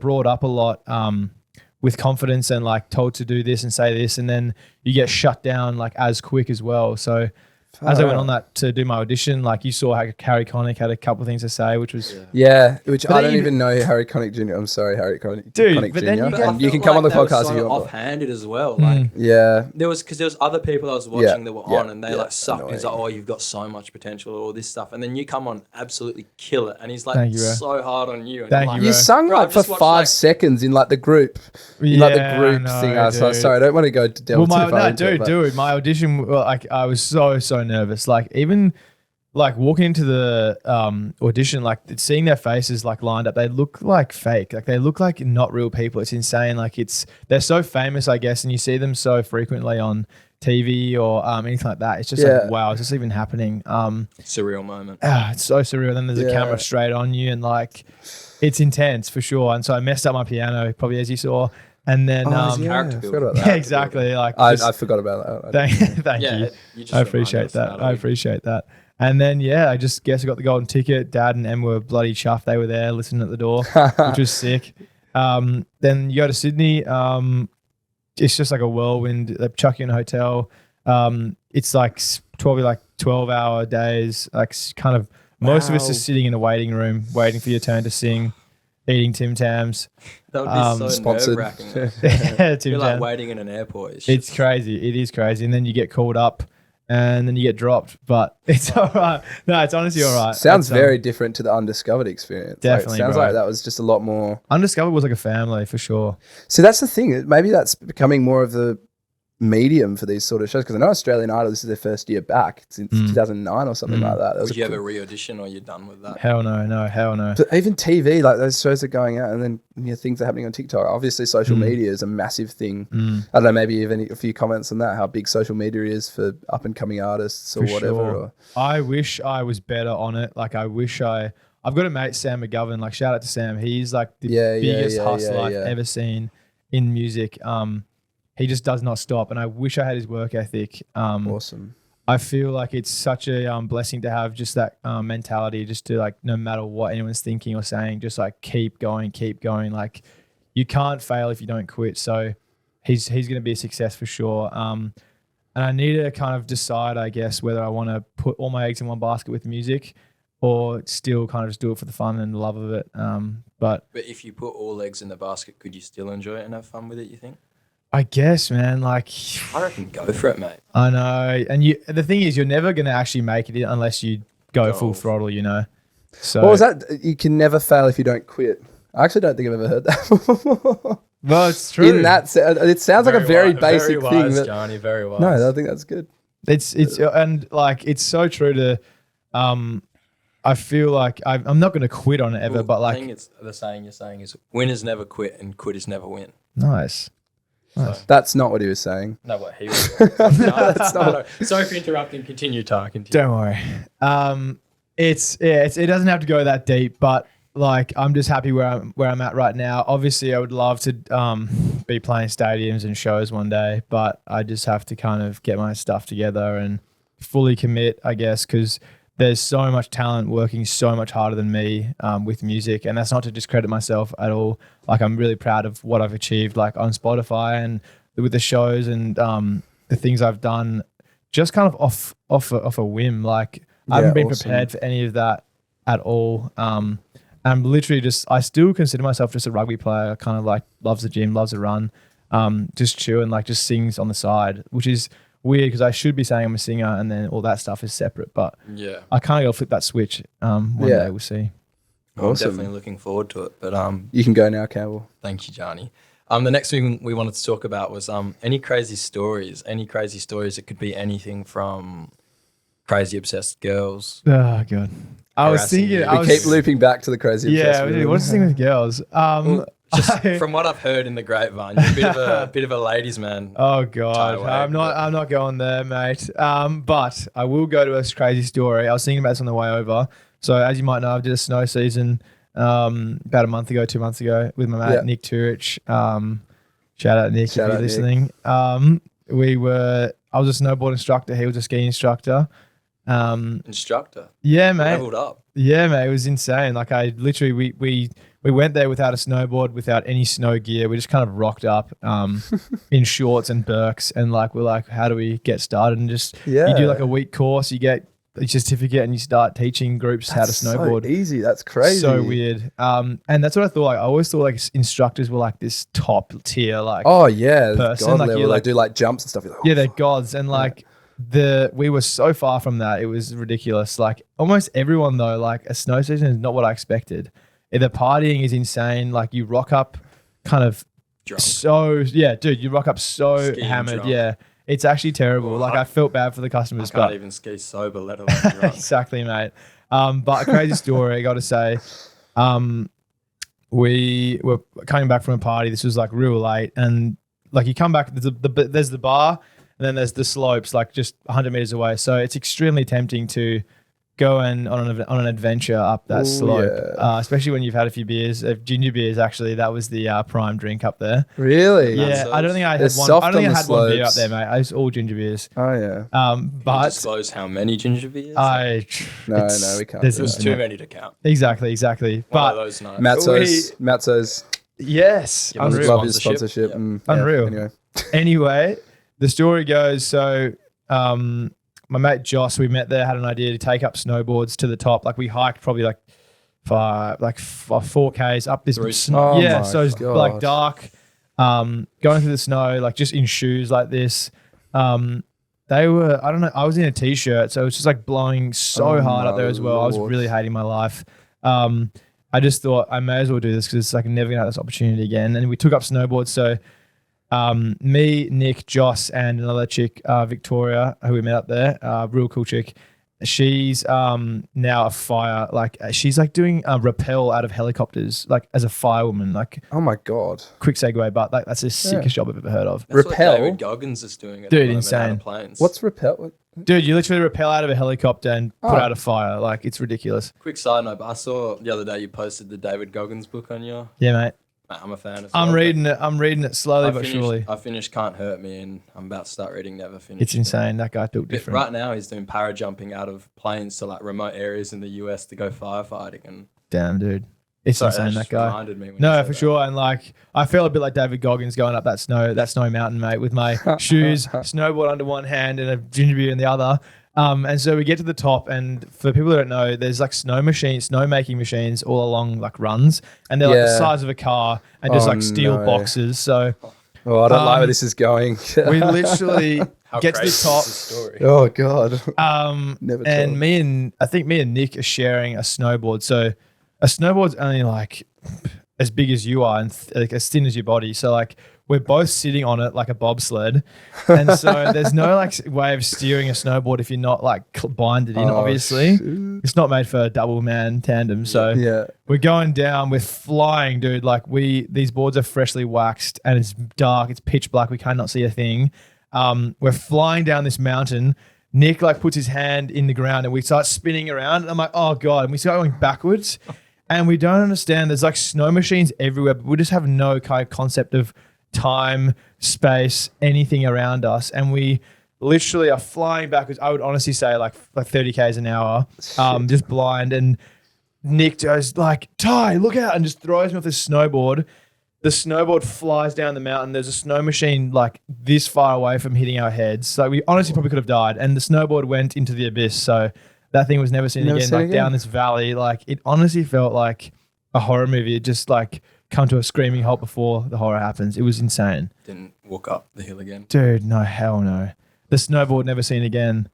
brought up a lot with confidence and like told to do this and say this, and then you get shut down like as quick as well. So as I went on that to do my audition, like you saw how Harry Connick had a couple of things to say, which was Yeah, which But I then don't you- even know Harry Connick Jr. I'm sorry, Harry Connick, Dude, Connick but then Jr. you got- And you can come on the podcast if you want. Offhanded as well. Like Yeah, there was other people I was watching that were on, and they yeah, like sucked. He's like, annoying. "Oh, you've got so much potential," all this stuff, and then you come on, absolutely kill it, and he's like Thank you, bro. so hard on you. And Thank you're you, like, you bro. sung Bro, like I've for just watched, 5 like- seconds in like the group, in like the group I know, thing. So dude. sorry, I don't want to go to delve too far into it, but- dude, my audition, well, like I was so nervous. Like even like walking into the audition, like seeing their faces like lined up, they look like fake. Like they look like not real people. It's insane. Like they're so famous, I guess, and you see them so frequently on TV or anything like that. It's just Yeah. like, wow, is this even happening? surreal moment. It's so surreal. Then there's a Yeah. camera straight on you, and like it's intense for sure. And so I messed up my piano, probably as you saw. And then Oh, yeah, character I building. forgot about yeah, that. exactly. Like I just- forgot about that. thank Yeah, you. you just I reminded appreciate us that. of I appreciate that. And then I just guess I got the golden ticket. Dad and Em were bloody chuffed. They were there listening at the door, which was sick. Then you go to Sydney. It's just like a whirlwind. They chuck you in a hotel. It's like 12-hour days. Like kind of most of us Wow. just sitting in a waiting room, waiting for your turn to sing, eating Tim Tams. That would be so Sponsored. nerve-wracking. Tim You're like Tams. waiting in an airport. It's crazy. It is crazy. And then you get called up and then you get dropped. But it's all right. No, it's honestly all right. Sounds It's, very different to the Undiscovered experience. Definitely, sounds bro. like that was just a lot more. Undiscovered was like a family for sure. So that's the thing. Maybe that's becoming more of the medium for these sort of shows, because I know Australian Idol, this is their first year back since 2009 or something like that. That was Would a you ever cool- re-audition, or you're done with that? Hell no. Hell no. But even TV, like those shows are going out, and then things are happening on TikTok. Obviously, social media is a massive thing. I don't know, maybe you have a few comments on that, how big social media is for up and coming artists or For whatever. sure. Or, I wish I was better on it. Like I've got a mate, Sam McGovern. Like shout out to Sam. He's like the biggest hustler I've ever seen in music. He just does not stop, and I wish I had his work ethic. awesome. I feel like it's such a blessing to have just that mentality, just to like no matter what anyone's thinking or saying, just like keep going. Like you can't fail if you don't quit. So he's going to be a success for sure. And I need to kind of decide, I guess, whether I want to put all my eggs in one basket with music, or still kind of just do it for the fun and the love of it. But But if you put all eggs in the basket, could you still enjoy it and have fun with it, you think? I guess, man, like I reckon go for it, mate. I know. And the thing is, you're never going to actually make it unless you go full throttle, So What was that? You can never fail if you don't quit. I actually don't think I've ever heard that. Well, it's true. In that, it sounds like a very basic very thing. wise, But Gianni, very wise. no, I think that's good. It's and like it's so true to I feel like I'm not going to quit on it ever, Well, but I like, think it's the saying you're saying is winners never quit and quitters never win. nice. So, That's not what he was saying. no, what he was. That's not- no. Sorry for interrupting. Continue, Taigh. Continue. Don't worry. It doesn't have to go that deep, but like I'm just happy where I'm at right now. Obviously, I would love to be playing stadiums and shows one day, but I just have to kind of get my stuff together and fully commit, I guess, because there's so much talent working so much harder than me with music, and that's not to discredit myself at all. Like I'm really proud of what I've achieved, like on Spotify and with the shows and the things I've done, just kind of off a whim. Like I haven't been prepared for any of that at all. I'm literally I still consider myself just a rugby player, kind of like loves the gym, loves to run, just chill and like just sings on the side, which is weird because I should be saying I'm a singer and then all that stuff is separate, but Yeah. I kind of got to flip that switch one day, we'll see. I'm definitely looking forward to it. But You can go now, Campbell. thank you, Gianni. The next thing we wanted to talk about was any crazy stories. Any crazy stories. It could be anything from crazy obsessed girls. Oh, God. I was Harassing thinking, you. We keep looping back to the crazy. yeah, obsessed we do. women. What's the thing with girls? Just from what I've heard in the grapevine, you're a bit of a ladies' man. Oh God, Taigh Wade, I'm not going there, mate. But I will go to a crazy story. I was thinking about this on the way over. So as you might know, I did a snow season about a month ago, 2 months ago, with my mate Nick Turich. Shout out Nick if you're listening. I was a snowboard instructor. He was a ski instructor. Instructor. Yeah, mate. Leveled up. Yeah, mate. It was insane. Like I literally, we went there without a snowboard, without any snow gear. We just kind of rocked up in shorts and Birks, and like we're like, how do we get started? And just you do like a week course, you get a certificate, and you start teaching groups how to snowboard. So easy. That's crazy. So weird. And that's what I thought. Like, I always thought like instructors were like this top tier, like person. God Like level. you They like do like jumps and stuff. You're like, yeah, they're gods, and like we were so far from that. It was ridiculous. Like almost everyone though, like a snow season is not what I expected. The partying is insane. Like you rock up kind of Drunk. You rock up so Skiing hammered. drunk. Yeah, it's actually terrible. Like I felt bad for the customers. I can't but even ski sober, let alone drunk. exactly, mate. But a crazy story, I got to say. We were coming back from a party. This was like real late, and like you come back, there's the bar, and then there's the slopes, like just 100 meters away. So it's extremely tempting to go on an adventure up that slope, especially when you've had a few beers. Ginger beers, actually, that was the prime drink up there. Really? Yeah, I don't think I had one. I don't think I had one beer up there, mate. I was all ginger beers. Oh yeah. Can you But disclose how many ginger beers? No, we can't. there's- do There's that. too many to count. Exactly. One But of those nights. Matzo's. yes, Give us unreal. Love his Sponsorship. sponsorship. Yep. And, Unreal. Anyway. Anyway, the story goes, so my mate Joss, we met there, had an idea to take up snowboards to the top. Like we hiked probably like 4Ks up this Through snow. yeah, Oh so my it's like dark, going through the snow, like just in shoes like this. They were, I don't know, I was in a t-shirt, so it was just like blowing so hard up there as well. I was Lord. really hating my life. I just thought I may as well do this because it's like never gonna have this opportunity again. And we took up snowboards. So me, Nick, Joss, and another chick, Victoria, who we met up there, real cool chick. She's now a fire, like she's like doing a rappel out of helicopters, like as a firewoman. Like Oh my god. quick segue, but like that's the sickest job I've ever heard of. That's Rappel? what David Goggins is doing at Dude, the moment insane. out of planes. What's repel? Dude, you literally rappel out of a helicopter and put out a fire. Like it's ridiculous. Quick side note, but I saw the other day you posted the David Goggins book on your. Yeah, mate. I'm a fan as well. I'm reading it slowly but surely. I finished Can't Hurt Me, and I'm about to start reading Never Finished. It's insane. That guy built But different. right now, he's doing para jumping out of planes to like remote areas in the US to go firefighting. And Damn, dude. It's sorry, insane, that just guy. reminded me when you No, said for that. sure. And like, I feel a bit like David Goggins going up that snow mountain, mate, with my shoes, snowboard under one hand and a ginger beer in the other. And so we get to the top, and for people that don't know, there's like snow making machines all along like runs, and they're like the Yeah. size of a car and just Oh, like steel no. boxes. So Oh, I don't like where this is going. we literally How get to the crazy top. is this story? Oh god. And Never told. I think me and Nick are sharing a snowboard. So a snowboard's only like as big as you are and like as thin as your body. So like we're both sitting on it like a bobsled. And so there's no like way of steering a snowboard if you're not like binded in, obviously. Shoot. It's not made for a double man tandem. So Yeah. we're going down, we're flying, dude. Like these boards are freshly waxed and it's dark, it's pitch black, we cannot see a thing. We're flying down this mountain. Nick like puts his hand in the ground and we start spinning around. And I'm like, oh God. And we start going backwards and we don't understand. There's like snow machines everywhere, but we just have no kind of concept of time, space, anything around us. And we literally are flying backwards. I would honestly say like 30 Ks an hour, just blind. And Nick goes like, Taigh, look out, and just throws me off this snowboard. The snowboard flies down the mountain. There's a snow machine like this far away from hitting our heads. So we honestly probably could have died. And the snowboard went into the abyss. So that thing was never seen again, down this valley. Like it honestly felt like a horror movie. It just like come to a screaming halt before the horror happens. It was insane. Didn't walk up the hill again. Dude, no, hell no. The snowboard never seen again.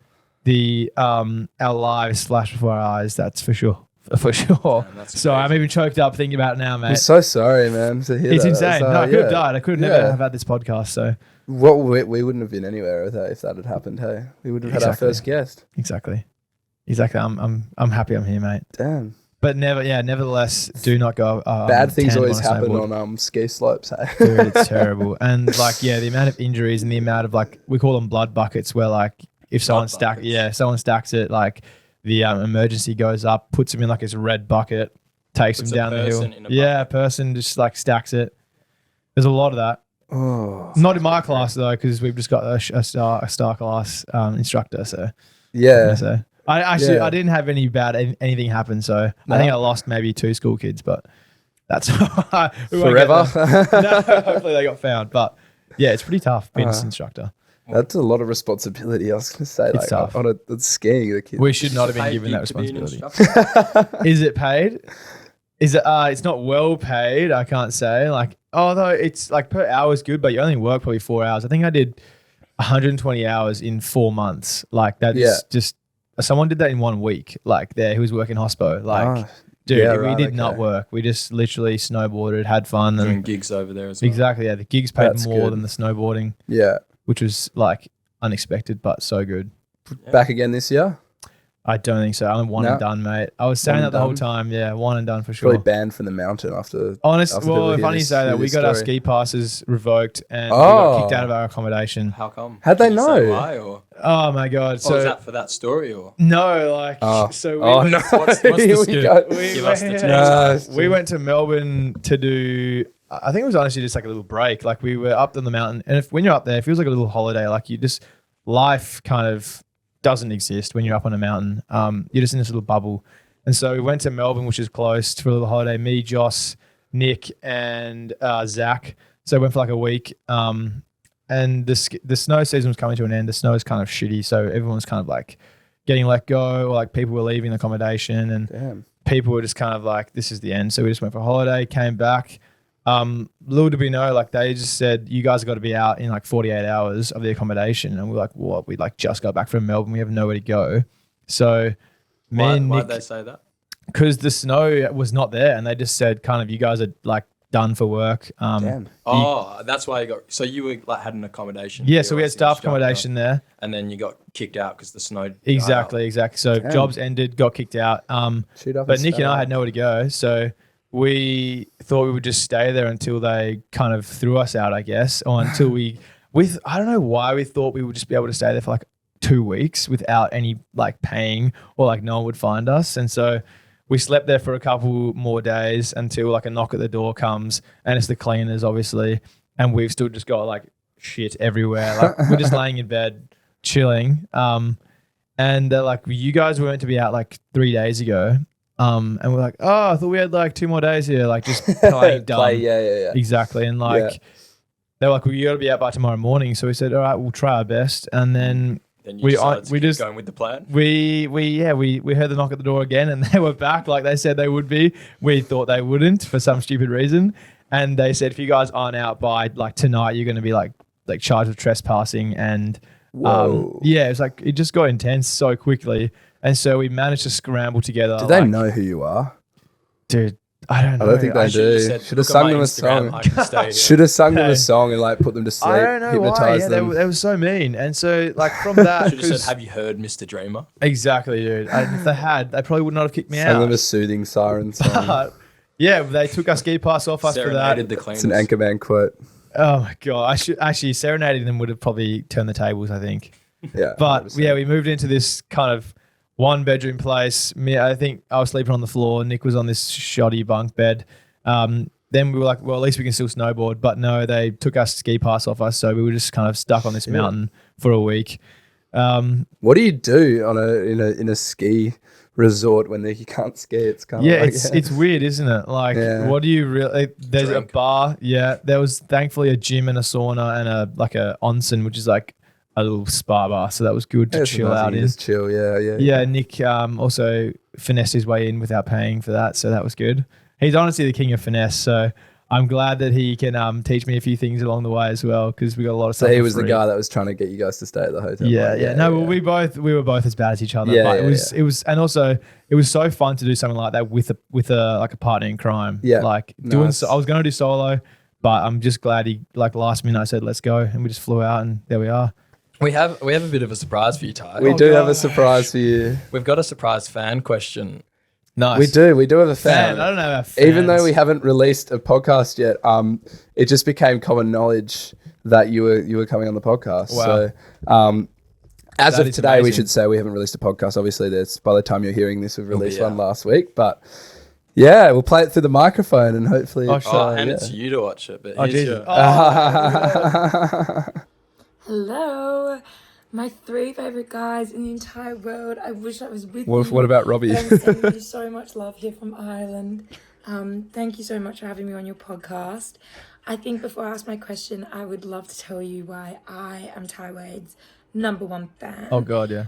The our lives flashed before our eyes, that's for sure. For sure. Man, so I'm even choked up thinking about it now, mate. I'm so sorry, man, to hear It's that. insane. So, No, I could have died. I could have never have had this podcast. So we wouldn't have been anywhere with that if that had happened. Hey, we would have had our first guest. Exactly. I'm happy I'm here, mate. Damn. But nevertheless, do not go. Bad things tandem always on a happen snowboard. on ski slopes. Hey, Dude, it's terrible. And like, yeah, the amount of injuries and the amount of like, we call them blood buckets, where like if someone stacks it, like the emergency goes up, puts them in like this red bucket, takes them down the hill. Yeah, a person just like stacks it. There's a lot of that. oh, Not in my class though, because we've just got a star class instructor. So yeah. so I didn't have any bad anything happen. So No. I think I lost maybe 2 school kids, but that's Forever. No, hopefully they got found. But yeah, it's pretty tough being an instructor. That's a lot of responsibility. I was going to say, It's tough. on skiing, the kids. We should not have been given that responsibility. Is it paid? Is it? It's not well paid. I can't say. Like, although it's like per hour is good, but you only work probably 4 hours. I think I did 120 hours in 4 months. Like that's just someone did that in 1 week. Like there, who was working hospo. Like, dude, we did not work. We just literally snowboarded, had fun, Doing and gigs over there as well. exactly. Yeah, the gigs paid That's more good. than the snowboarding, Yeah. which was like unexpected, but so good. Back again this year? I don't think so. I'm one and done, mate. I was saying One that and the whole done? time. Yeah, one and done for sure. Probably banned from the mountain after. Honest, after people well, hear funny you this- say that. hear We this got our story. ski passes revoked and we got kicked out of our accommodation. How come? How'd they Did you say know? why, or Oh my god! so So is that for that story, or no, like Oh. so. We Oh, went, no. what's the Here we scoop? go. Give us the Yeah. tea. We went to Melbourne to do. I think it was honestly just like a little break. Like we were up on the mountain, and when you're up there, it feels like a little holiday. Like you just life kind of doesn't exist when you're up on a mountain. You're just in this little bubble. And so we went to Melbourne, which is close, for a little holiday. Me, Joss, Nick, and Zach. So we went for like a week. And the snow season was coming to an end. The snow is kind of shitty, so everyone was kind of like getting let go, or like people were leaving the accommodation, and Damn. people were just kind of like, this is the end. So we just went for a holiday, came back. Little did we know, like they just said, you guys got to be out in like 48 hours of the accommodation. And we're like, what? We like just got back from Melbourne. We have nowhere to go. So me and why'd Nick, they say that? because the snow was not there, and they just said kind of, you guys are like done for work. Damn. Oh, that's why you got. So you were like had an accommodation. Yeah, You so we were had the staff instructor, accommodation there. and then you got kicked out because the snow. Exactly. So Damn. jobs ended, got kicked out. Shoot up But and Nick and I start. had nowhere to go, so we thought we would just stay there until they kind of threw us out, I guess, or until I don't know why we thought we would just be able to stay there for like 2 weeks without any like paying, or like no one would find us. And so we slept there for a couple more days until like a knock at the door comes, and it's the cleaners, obviously, and we've still just got like shit everywhere. Like we're just laying in bed chilling. And they're like, you guys were meant to be out like 3 days ago. And we're like, oh, I thought we had like 2 more days here, like just playing dumb. Yeah. Exactly. And like, Yeah. they were like, well, you got to be out by tomorrow morning. So we said, all right, we'll try our best. And then Then you We- decided to we keep just- going with the plan. we heard the knock at the door again, and they were back like they said they would be. We thought they wouldn't for some stupid reason. And they said, if you guys aren't out by like tonight, you're going to be like charged with trespassing. And Whoa. yeah, it's like, it just got intense so quickly. And so we managed to scramble together. Do they like, know who you are? Dude, I don't know. I don't think they do. Should Should have sung them a song. Should have sung them a song and like put them to sleep. I don't know why. Hypnotize Yeah, them. they were so mean. And so like from that, Should have said, "Have you heard Mr. Dreamer?" exactly, dude. And if they had, they probably would not have kicked me Sung out. them a soothing siren song. But, yeah, they took our ski pass off us for that. Serenaded the It's cleaners. an Anchorman quote. Oh my god! I should actually serenading them would have probably turned the tables. I think. Yeah. But 100%. yeah, we moved into this kind of 1-bedroom place. I think I was sleeping on the floor. Nick was on this shoddy bunk bed. Then we were like, well, at least we can still snowboard. But no, they took our ski pass off us, so we were just kind of stuck on this mountain for a week. What do you do on in a ski resort when you can't ski? It's kind of like, it's weird, isn't it? Like, what do you really? There's Drink. a bar. Yeah, there was thankfully a gym and a sauna and a onsen, which is like a little spa bar. So that was good to chill out in. Just chill, yeah. Yeah, Nick also finessed his way in without paying for that, so that was good. He's honestly the king of finesse, so I'm glad that he can teach me a few things along the way as well, because we got a lot of stuff. So he for was the free. guy that was trying to get you guys to stay at the hotel. Yeah. No, well, we were both as bad as each other. Yeah, but yeah, it was, and also it was so fun to do something like that with a like a partner in crime. Yeah, like nice. I was going to do solo, but I'm just glad he like last minute I said let's go, and we just flew out, and there we are. We have a bit of a surprise for you, Taigh. We do have a surprise for you. We've got a surprise fan question. Nice. We do have a fan. I don't know. About Even though fans. we haven't released a podcast yet, it just became common knowledge that you were coming on the podcast. Wow. So, as That of is today, we amazing. should say we haven't released a podcast. Obviously, by the time you're hearing this, we've released out. one last week. But yeah, we'll play it through the microphone and hopefully. It's you to watch it. But Oh, here's Jesus. your- Hello, my 3 favorite guys in the entire world. I wish I was with you. What about Robbie? I'm sending you so much love here from Ireland. Thank you so much for having me on your podcast. I think before I ask my question, I would love to tell you why I am Taigh Wade's #1 fan. Oh god, yeah.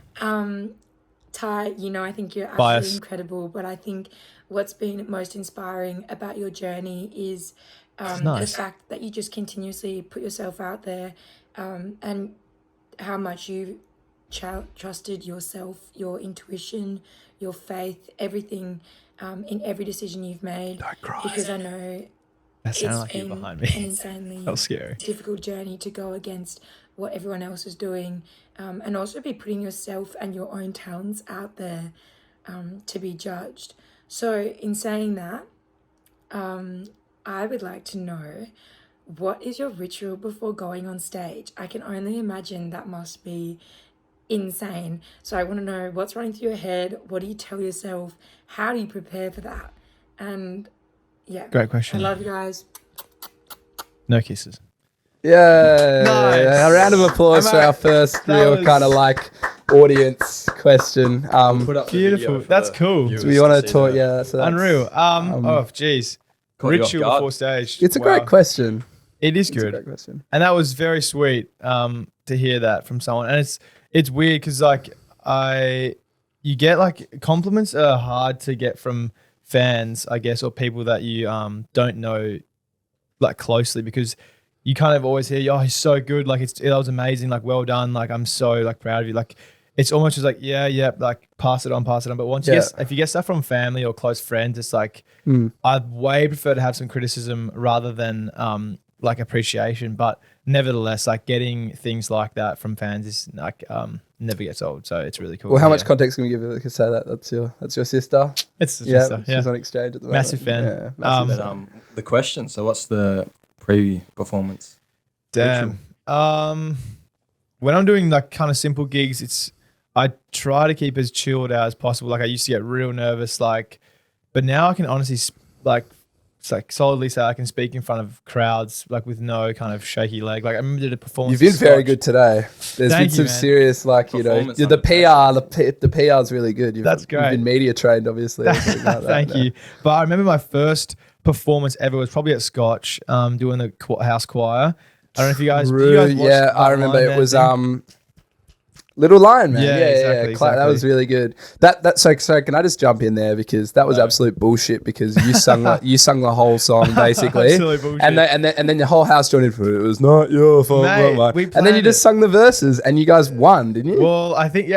Taigh, I think you're absolutely Bias. incredible, but I think what's been most inspiring about your journey is the nice. fact that you just continuously put yourself out there, and how much you trusted yourself, your intuition, your faith, everything, in every decision you've made. Don't cry. Because I know That sounded it's like you been behind an me. insanely That was scary. difficult journey to go against what everyone else is doing, and also be putting yourself and your own talents out there, to be judged. So in saying that, I would like to know, what is your ritual before going on stage? I can only imagine that must be insane. So I want to know what's running through your head. What do you tell yourself? How do you prepare for that? And yeah, Great question. I love you guys. No kisses. Yeah. Nice. A round of applause for our first That real was- kind of like audience question. Put up the video Beautiful. for That's the cool. viewers Do we want to to see talk? that. Yeah. So that's- Unreal. Oh, jeez. Caught you off Ritual guard. before stage. It's a Wow. great question. It is It's a good. great question. And that was very sweet to hear that from someone. And it's weird because you get like compliments are hard to get from fans, I guess, or people that you don't know like closely, because you kind of always hear, oh, he's so good, like that was amazing, like well done, like I'm so like proud of you. Like it's almost just like yeah, like pass it on. But once if you get stuff from family or close friends, it's like I'd way prefer to have some criticism rather than like appreciation. But nevertheless, like getting things like that from fans is like never gets old. So it's really cool. Well, how much context can we give you? Like, say that that's your sister. It's Yeah, stuff. she's on exchange at the moment. Massive fan. Yeah, massive But, fan. the question. So what's the pre-performance? Damn. When I'm doing like kind of simple gigs, I try to keep as chilled out as possible. Like I used to get real nervous, but now I can honestly solidly say I can speak in front of crowds like with no kind of shaky leg. Like I remember did a performance. You've been at very Scotch. good today. There's Thank been you, some man. serious, like, Performance the under pressure. the PR's really good. That's great. You've been media trained, obviously. or something like that. Thank you. But I remember my first performance ever was probably at Scotch, doing the house choir. I don't know if you guys. Did you guys watch Yeah, that I remember Lion it Man was thing? Little Lion Man. Yeah, Yeah, exactly, That was really good. So can I just jump in there because that was absolute bullshit because you sung the whole song basically, Absolute bullshit. and then your whole house joined in for it. It was not your fault, Mate, blah, blah. we And then you planned just it. sung the verses and you guys won, didn't you? Well, I think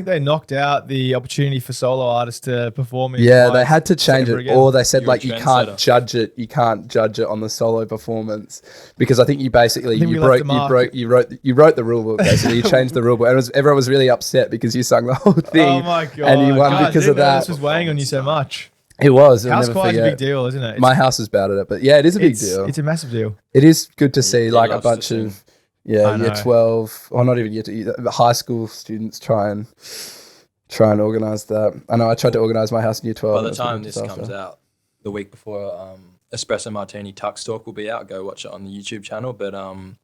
they knocked out the opportunity for solo artists to perform. In Yeah, twice, they had to change ever it, again. or they said You're a like you can't trendsetter. judge it. You can't judge it on the solo performance because I think you basically think we you left broke the you mark. wrote the rule book basically. You changed the rule book, and everyone was really upset because you sung the whole thing. Oh my god! And you won Guys, because I of didn't know that. this was weighing on you so much. It was. I'll House never choir's a forget. big deal, isn't it? My house is bad at it, but yeah, it is a big deal. It's a massive deal. It is good to see he like a loves to bunch sing. of year I know. 12 or not even high school students try and organize that. I know I tried to organize my house in year 12. By and the it was a time big this disaster. comes out, the week before, Espresso Martini Tux Talk will be out. Go watch it on the YouTube channel. But bit of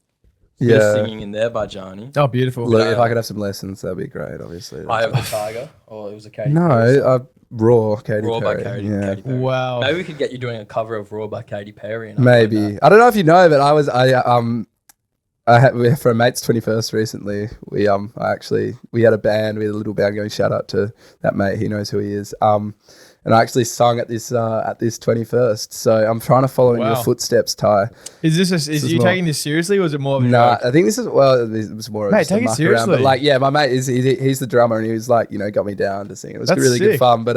Yeah. singing in there by Gianni. Oh, beautiful. Look, if I could have some lessons, that'd be great. Obviously, I have the Tiger, or it was a Katy no, Perry song. Raw Katy Raw by Perry. Katy, Yeah. Katy Perry. Wow. Maybe we could get you doing a cover of Raw by Katy Perry. And Maybe upload I don't know if you know, but I had for a mate's 21st recently. We had a band. We had a little band going. Shout out to that mate. He knows who he is. And I actually sung at this 21st. So I'm trying to follow in your Wow. footsteps, Ty. Is you more- taking this seriously, or is it more of a Nah, joke? I think this is it was more of Mate, just a take it muck around. seriously. But like, yeah, my mate he's the drummer, and he was like, got me down to sing. It was That's really good sick. fun. But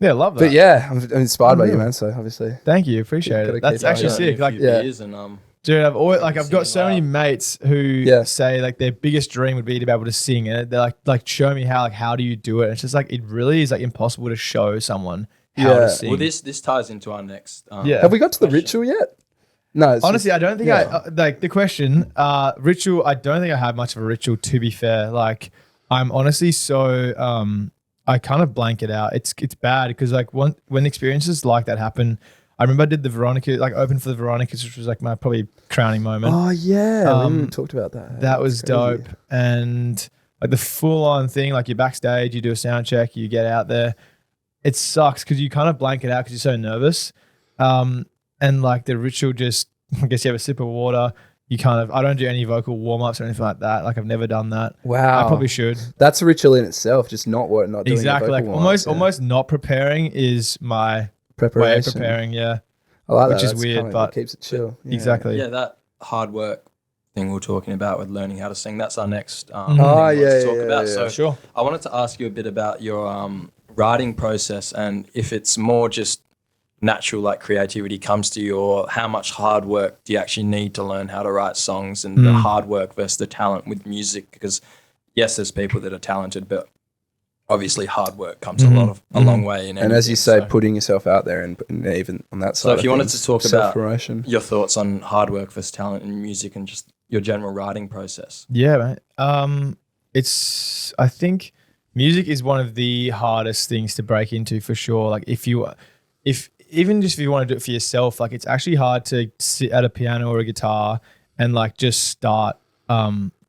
Yeah, love that. but yeah, I'm inspired by you, Unreal. man. So obviously, Thank you, appreciate Gotta it. That's keep actually going. sick. Like, Yeah. dude, I've got so many mates who Yeah. say like their biggest dream would be to be able to sing, and they're like show me how do you do it? And it's just like it really is like impossible to show someone how Yeah. to sing. Well, this ties into our next. Yeah. have we got to the Question. ritual yet? No, it's Honestly, just- I don't think yeah. like the question ritual. I don't think I have much of a ritual. To be fair, like I'm honestly so I kind of blank it out. It's bad because like when experiences like that happen. I remember I did the Veronica, like opened for the Veronicas, which was like my probably crowning moment. Oh yeah, we haven't even Um, talked about that. That was That's crazy. dope. And like the full on thing, like you're backstage, you do a sound check, you get out there. It sucks because you kind of blank it out because you're so nervous. And like the ritual just, I guess you have a sip of water. I don't do any vocal warm ups or anything like that. Like I've never done that. Wow, I probably should. That's a ritual in itself. Just not doing your Exactly. Like vocal warm-ups, almost not preparing is my preparation. way of preparing. Yeah. I like which that. is That's weird, kinda- but it keeps it chill. Yeah. Exactly. Yeah, that hard work thing we're talking about with learning how to sing. That's our next. Oh, thing we want yeah, to talk yeah, about. yeah. So Sure. I wanted to ask you a bit about your writing process and if it's more just natural, like creativity comes to you, or how much hard work do you actually need to learn how to write songs, and the hard work versus the talent with music? Because yes, there's people that are talented, but obviously hard work comes a long way in And as you say, anything, so putting yourself out there and even on that side. if you wanted to talk about self-promotion. your thoughts on hard work versus talent in music and just your general writing process. Yeah, mate. I think music is one of the hardest things to break into for sure. Like if you want to do it for yourself, like it's actually hard to sit at a piano or a guitar and like just start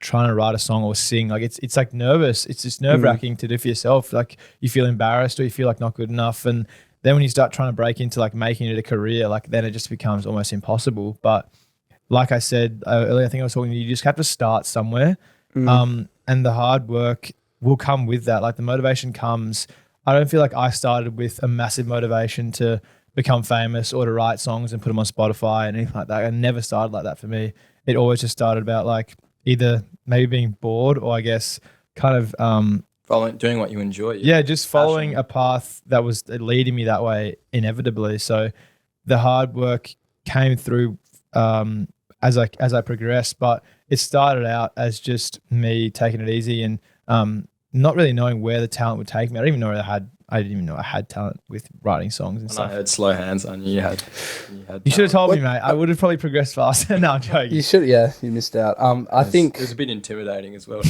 trying to write a song or sing. Like it's like nervous. It's just nerve wracking to do for yourself. Like you feel embarrassed or you feel like not good enough. And then when you start trying to break into like making it a career, like then it just becomes almost impossible. But like I said earlier, I think I was talking to you, you just have to start somewhere. And the hard work will come with that. Like the motivation comes. I don't feel like I started with a massive motivation to become famous or to write songs and put them on Spotify and anything like that. It never started like that for me. It always just started about like either maybe being bored or I guess kind of Doing what you enjoy. yeah, just following passion. a path that was leading me that way inevitably. So the hard work came through as I progressed, but it started out as just me taking it easy and not really knowing where the talent would take me. I didn't even know I had talent with writing songs and When stuff. I heard slow hands, I knew you had. You should have told me, What- mate. I would have probably progressed faster. No, I'm joking. You should, yeah. You missed out. I think it was a bit intimidating as well.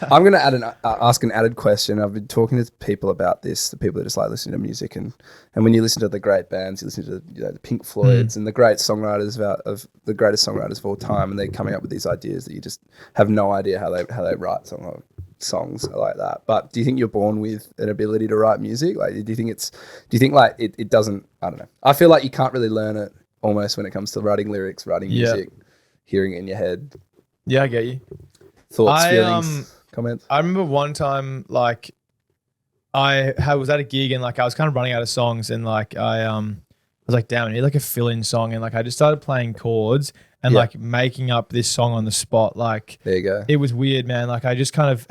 I'm going to ask an added question. I've been talking to people about this, the people that just like listening to music, and when you listen to the great bands, you listen to the Pink Floyds and the great songwriters of the greatest songwriters of all time, and they're coming up with these ideas that you just have no idea how they write songs like that. But do you think you're born with an ability to write music? Like, do you think like it doesn't? I don't know. I feel like you can't really learn it almost when it comes to writing lyrics, writing Yeah. music, hearing it in your head, Yeah, I get you. thoughts, feelings. comments? I remember one time, like, was at a gig and like I was kind of running out of songs and like I was like, damn, I need like a fill-in song, and like I just started playing chords and like making up this song on the spot. Like, there you go. It was weird, man. Like I just kind of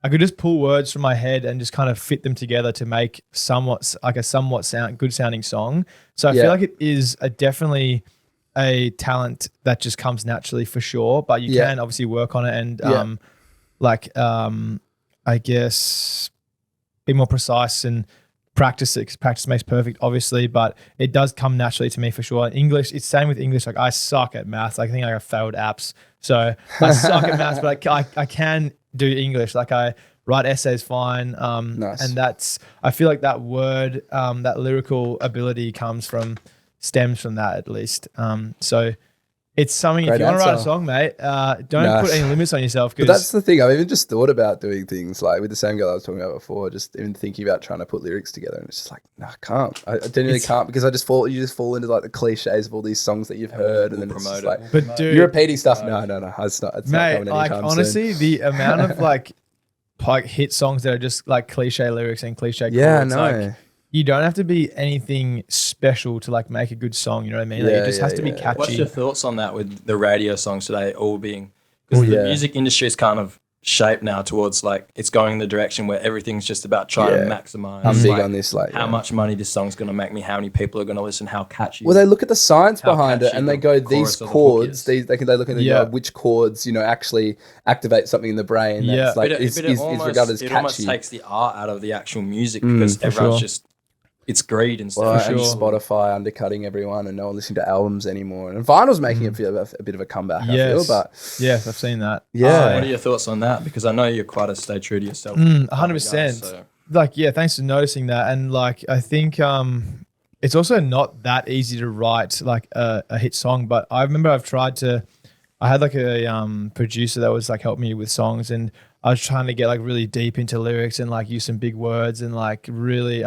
I could just pull words from my head and just kind of fit them together to make good sounding song. So I feel like it is definitely a talent that just comes naturally for sure, but you can obviously work on it and I guess be more precise and practice it, 'cause practice makes perfect, obviously, but it does come naturally to me for sure. English, it's same with English. Like I suck at maths. I think I have failed apps, so I suck at maths, but I can do English. Like I write essays fine, Nice. and I feel like that word, that lyrical ability stems from that at least. So it's something. Great if you want to write a answer. song, mate, don't put any limits on yourself. But that's the thing. I've even just thought about doing things like with the same girl I was talking about before, just even thinking about trying to put lyrics together. And it's just like, no, I can't. I genuinely can't, because you just fall into like the cliches of all these songs that you've heard. And then it's just like, But dude, you're repeating stuff. No. It's not mate, coming like anytime honestly, soon. the amount of like hit songs that are just like cliche lyrics and cliche chords. Yeah, no. Like, you don't have to be anything special to like make a good song. You know what I mean? Like, Yeah, it just has to be yeah. catchy. What's your thoughts on that with the radio songs today all being, because the music industry is kind of shaped now towards like it's going in the direction where everything's just about trying to maximize. I'm big like, on this. Like how much money this song's going to make me, how many people are going to listen, how catchy. Well, they look at the science How behind it, catchy and they the go, chorus these or the hook chords, is. they look and they go, which chords, actually activate something in the brain that's like But is almost, regarded as it almost catchy. takes the art out of the actual music because everyone's just, it's greed and stuff. Well, and Spotify undercutting everyone, and no one listening to albums anymore. And vinyl's making a bit of a comeback, I feel. But yes, I've seen that. yeah, What are your thoughts on that? Because I know you're quite a stay true to yourself. 100%. So. Like, yeah, thanks for noticing that. And like, I think it's also not that easy to write like a hit song. But I remember I had like a producer that was like helping me with songs, and I was trying to get like really deep into lyrics and like use some big words and like really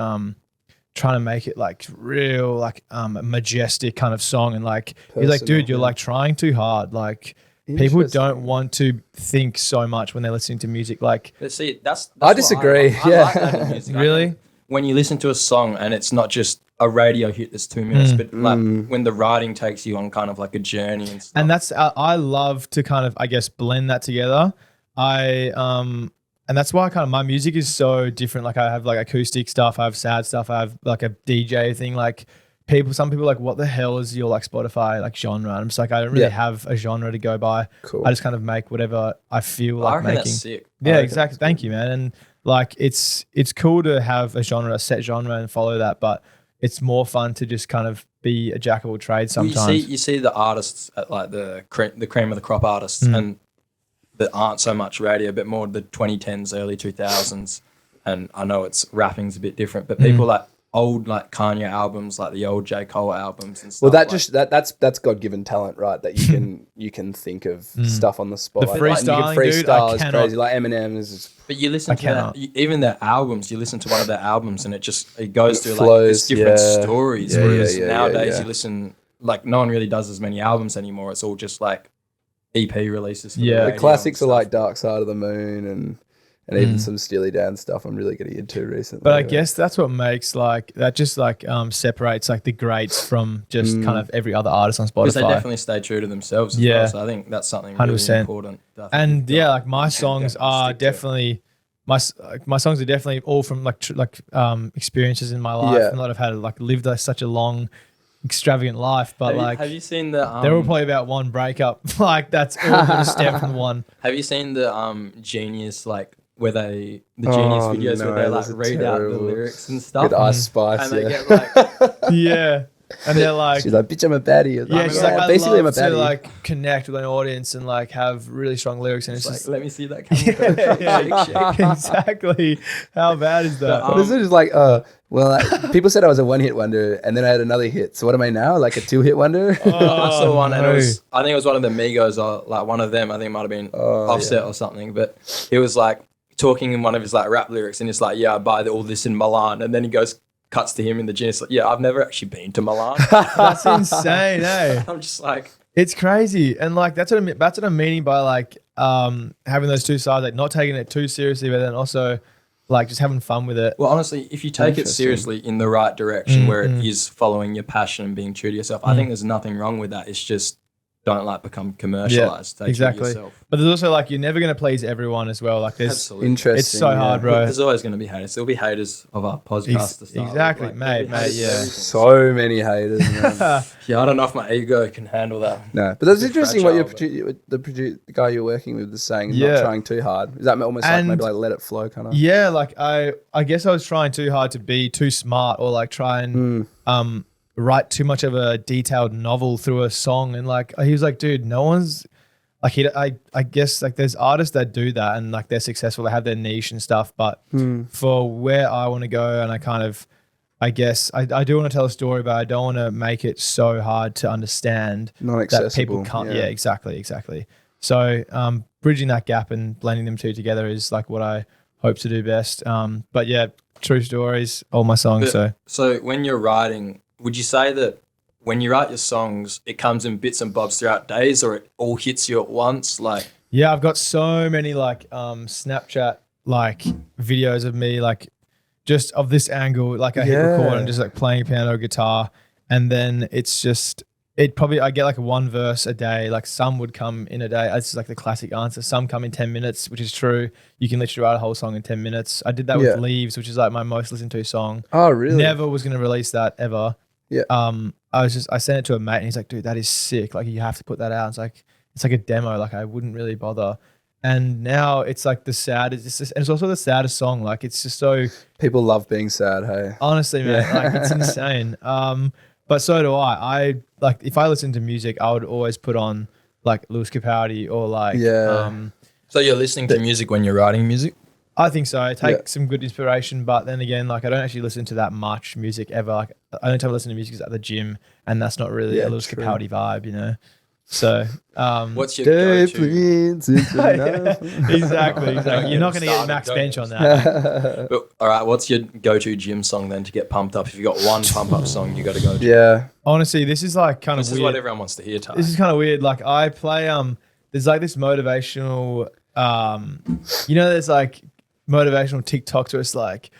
trying to make it like real, like majestic kind of song. And like, he's like, dude, you're like trying too hard. Like, people don't want to think so much when they're listening to music. Like, But see, that's I disagree. I like that in music. Really? When you listen to a song and it's not just a radio hit that's 2 minutes, but like when the writing takes you on kind of like a journey and stuff. and that's I love to kind of, I guess, blend that together. And that's why kind of my music is so different. Like I have like acoustic stuff, I have sad stuff, I have like a DJ thing. Like some people are like, what the hell is your like Spotify like genre? And I'm just like, I don't really have a genre to go by. Cool. I just kind of make whatever I feel I like reckon making. that's sick. Yeah, exactly. Thank you, man. And like, it's cool to have a set genre and follow that, but it's more fun to just kind of be a jack of all trades sometimes. You see the artists at like the cream of the crop artists and that aren't so much radio, but more the 2010s, early 2000s. And I know rapping's a bit different, but people like old like Kanye albums, like the old J. Cole albums and stuff. Well, that's God-given talent, right? That you can think of stuff on the spot. The freestyling, dude, I is cannot. crazy. Like Eminem is just But you listen to that, even their albums, you listen to one of their albums and it goes through flows, like it's different stories. Yeah, Whereas yeah, nowadays yeah. you listen, like no one really does as many albums anymore. It's all just like EP releases. For Yeah. the the radio classics are and like stuff. Dark Side of the Moon and even some Steely Dan stuff I'm really getting into recently. But I guess that's what makes separates like the greats from just kind of every other artist on Because they Spotify. definitely stay true to themselves as Yeah. well. So I think that's something really 100%. important. that I think And you've got. yeah, like my songs definitely are stick to it. definitely my songs are definitely all from experiences in my life, Yeah. and that I've had lived such a long, extravagant life. But have you seen the they're all probably about one breakup. Like that's all going to stem from one. have you seen the Genius where the Genius videos no, where they like those are read out the terrible. lyrics and stuff with Ice Spice, and they yeah. get like Yeah, and they're like. She's like, bitch, I'm a baddie. Yeah, she's like, I basically, I'm a love to baddie. like connect with an audience and like have really strong lyrics, and it's like just let me see that camera. yeah, exactly. How bad is that? But isn't it just like, people said I was a one-hit wonder, and then I had another hit. So what am I now? Like a two-hit wonder? I saw one, and no. I think it was one of the Migos, or like one of them. I think it might have been Offset or something. But he was like talking in one of his like rap lyrics, and it's like, yeah, I buy all this in Milan, and then he cuts to him in the Genius, like, yeah, I've never actually been to Milan. That's insane, eh? I'm just like, It's crazy, and like that's what I'm meaning by like having those two sides, like not taking it too seriously, but then also like just having fun with it. Well, honestly, if you take it seriously in the right direction where it is following your passion and being true to yourself, I think there's nothing wrong with that. It's just don't like become commercialized. Take exactly. it yourself. But there's also like you're never going to please everyone as well. Like there's Absolutely. Interesting. it's so hard, bro. There's always going to be haters. There'll be haters of our podcast to start exactly, with. mate, yeah. So many haters, man. Yeah, I don't know if my ego can handle that. No, but that's It's interesting what fragile, the guy you're working with is saying, Yeah. not trying too hard. Is that almost like And- maybe like let it flow kind of? Yeah, like I guess I was trying too hard to be too smart or like try and write too much of a detailed novel through a song. And like he was like, dude, no one's like I guess like there's artists that do that and like they're successful, they have their niche and stuff. But for where I want to go, and I kind of I guess I do want to tell a story, but I don't want to make it so hard to understand Not that accessible. people can't. Yeah, exactly. So bridging that gap and blending them two together is like what I hope to do best. But yeah, true stories, all my songs. So when you're writing, would you say that when you write your songs, it comes in bits and bobs throughout days, or it all hits you at once? Like, yeah, I've got so many like Snapchat like videos of me like just of this angle, like I hit record and just like playing piano or guitar, and then it's just I get like one verse a day. Like some would come in a day. It's like the classic answer. Some come in 10 minutes, which is true. You can literally write a whole song in 10 minutes. I did that with Leaves, which is like my most listened to song. Oh, really? Never was going to release that ever. Yeah. I sent it to a mate and he's like, dude, that is sick. Like you have to put that out. It's like a demo. Like I wouldn't really bother. And now it's like the saddest, and it's also the saddest song. Like it's just so. People love being sad, hey? Honestly, man, like it's insane. But so do I. I like if I listen to music, I would always put on like Lewis Capaldi or like. so you're listening to music when you're writing music? I think so. I take some good inspiration, but then again, like I don't actually listen to that much music ever. Like I only time I listen to music is at the gym, and that's not really a Lewis Capaldi vibe, you know. So, what's your go-to? Exactly. You're not going to get Max Bench on that. But, all right, what's your go-to gym song then to get pumped up? If you've got one pump-up song, you got to go to. Yeah. Honestly, this is like kind of weird. This is what everyone wants to hear, Taigh. This is kind of weird. Like I play, there's like this motivational, there's like motivational TikToks where it's like,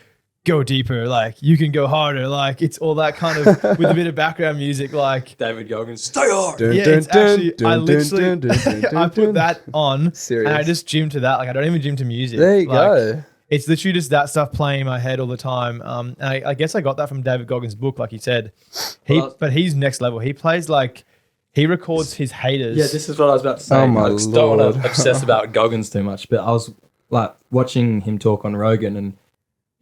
go deeper, like you can go harder, like it's all that kind of with a bit of background music, like David Goggins, stay hard. It's actually I literally I put that on Serious. and I just gym to that. Like I don't even gym to music. There you Like, go. It's literally just that stuff playing in my head all the time. And I guess I got that from David Goggins' book, like he said. But he's next level. He plays like he records his haters. Yeah, this is what I was about to say. Oh my I just don't want Lord. to obsess about Goggins too much, but I was like watching him talk on Rogan, and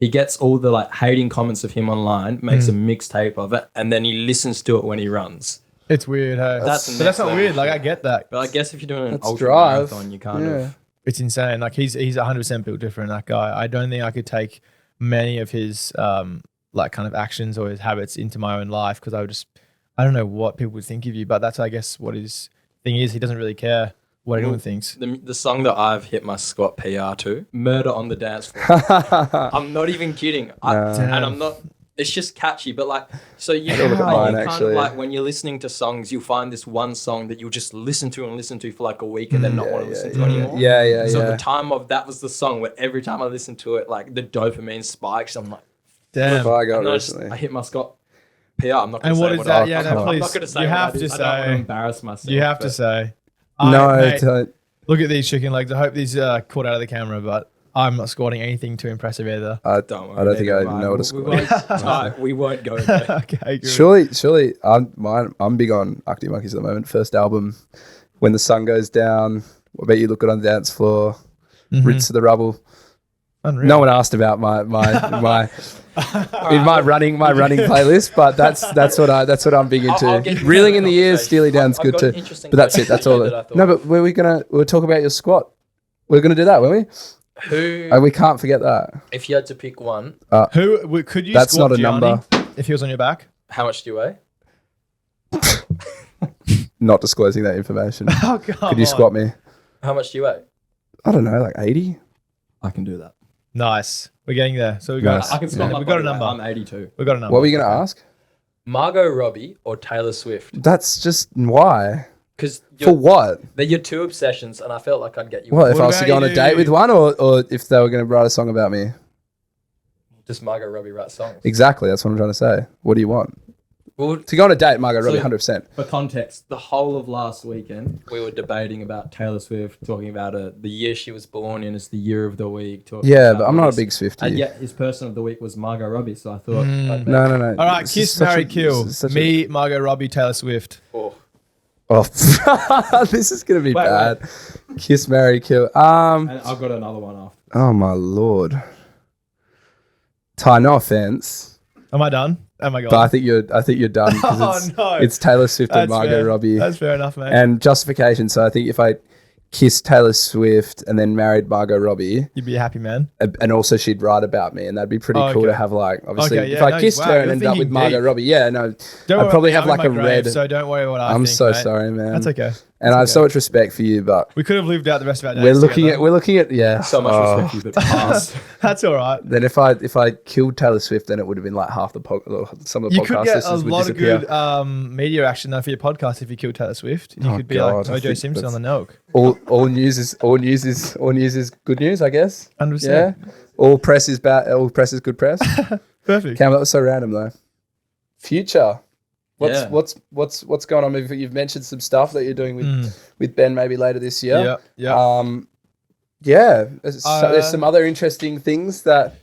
he gets all the like hating comments of him online, makes a mixtape of it, and then he listens to it when he runs. It's weird, hey? That's but that's not level weird. Like shit. I get that. But I guess if you're doing an That's ultra drive. marathon, you kind Yeah. of. It's insane. Like he's 100% built different, that guy. I don't think I could take many of his like kind of actions or his habits into my own life, because I don't know what people would think of you, but that's I guess what his thing is. He doesn't really care what anyone thinks. The song that I've hit my squat PR to, Murder on the Dance Floor. I'm not even kidding. And I'm not, it's just catchy, but like, so you look at mine, kind actually. of like when you're listening to songs, you find this one song that you'll just listen to for like a week and then not want to listen to anymore. Yeah. So at the time of that was the song where every time I listened to it, like the dopamine spikes. I'm like, Damn. I got and I recently. hit my squat PR. I'm not going And to say what is what that? it- Yeah, no, come on. I'm please. not going to say You what have it to is. I don't want to say. embarrass myself. You have to but- say. No, Mate, don't. look at these chicken legs. I hope these are caught out of the camera, but I'm not squatting anything too impressive either. Don't worry, I don't think neither I am know what a We squat won't- Taigh, we won't go there. Okay, good. Surely, I'm big on Arctic Monkeys at the moment. First album, When the Sun Goes Down. I bet you look good on the dance floor. Rinse to the Rubble. Unreal. No one asked about my in my running playlist, but that's what I'm big I'll into. get into Reeling that in the ears, conversation. Steely Dan's I've good got too. an interesting But that's it. question That's all. that I thought No, but we'll talk about your squat. We're gonna do that, weren't we? Who, And we can't forget that. if you had to pick one, Could you That's squat not a Gianni number. if he was on your back? how much do you weigh? Not disclosing that information. Oh, God. Could you squat me? How much do you weigh? I don't know, like 80. I can do that. Nice. We're getting there. So we got Nice. I can squat. Yeah, my we've got a body weight. number. I'm 82. we got a number. What were you gonna ask? Margot Robbie or Taylor Swift? That's just why. because For what? they're your two obsessions, and I felt like I'd get you. What if What I was to about go on a you? date with one, or if they were going to write a song about me? Just Margot Robbie writes songs. Exactly. That's what I'm trying to say. What do you want? Well, To go on a date, Margot Robbie, So- 100%. for context, the whole of last weekend we were debating about Taylor Swift, talking about the year she was born in as the year of the week. Yeah, about but I'm all not a this. big Swiftie. And yet his person of the week was Margot Robbie, so I thought. I'd No. make- All All right, kiss, marry, kill. Me, Margot Robbie, Taylor Swift. Oh. Oh, this is going to be Wait, bad. Kiss, marry, kill. And I've got another one after. Oh my lord. Taigh, no offense, Am I done? Oh my god. but I think you're done because no. it's Taylor Swift and That's Margot fair. Robbie. That's fair enough, mate. And justification. So I think if I kissed Taylor Swift and then married Margot Robbie, You'd be a happy man. and also she'd write about me, and that'd be pretty Oh, cool okay. to have. Like, obviously, Okay, if yeah, I no, kissed wow, her and you're ended up with thinking Margot deep. Robbie, yeah, no, Don't I'd worry, probably mate, have I'm like in a my grave, red. So don't worry what I I'm think, so mate. sorry, man. That's okay. And I have so much respect for you, but We could have lived out the rest of our days. we're looking together. at yeah. So much Oh. respect for you, but pass. That's all right. Then if I killed Taylor Swift, then it would have been like half the some of the You podcast could get a listeners would lot of disappear. good media action though for your podcast if you killed Taylor Swift. You Oh, could be God, I like OJ think Simpson on that's- the Nelk. All news is good news, I guess. 100%. Yeah. All press is bad. All press is good press. Perfect. Cam, that was so random though. Future. Yeah. What's going on? You've mentioned some stuff that you're doing with Ben maybe later this year. Yeah. Yeah. Yeah. There's some other interesting things that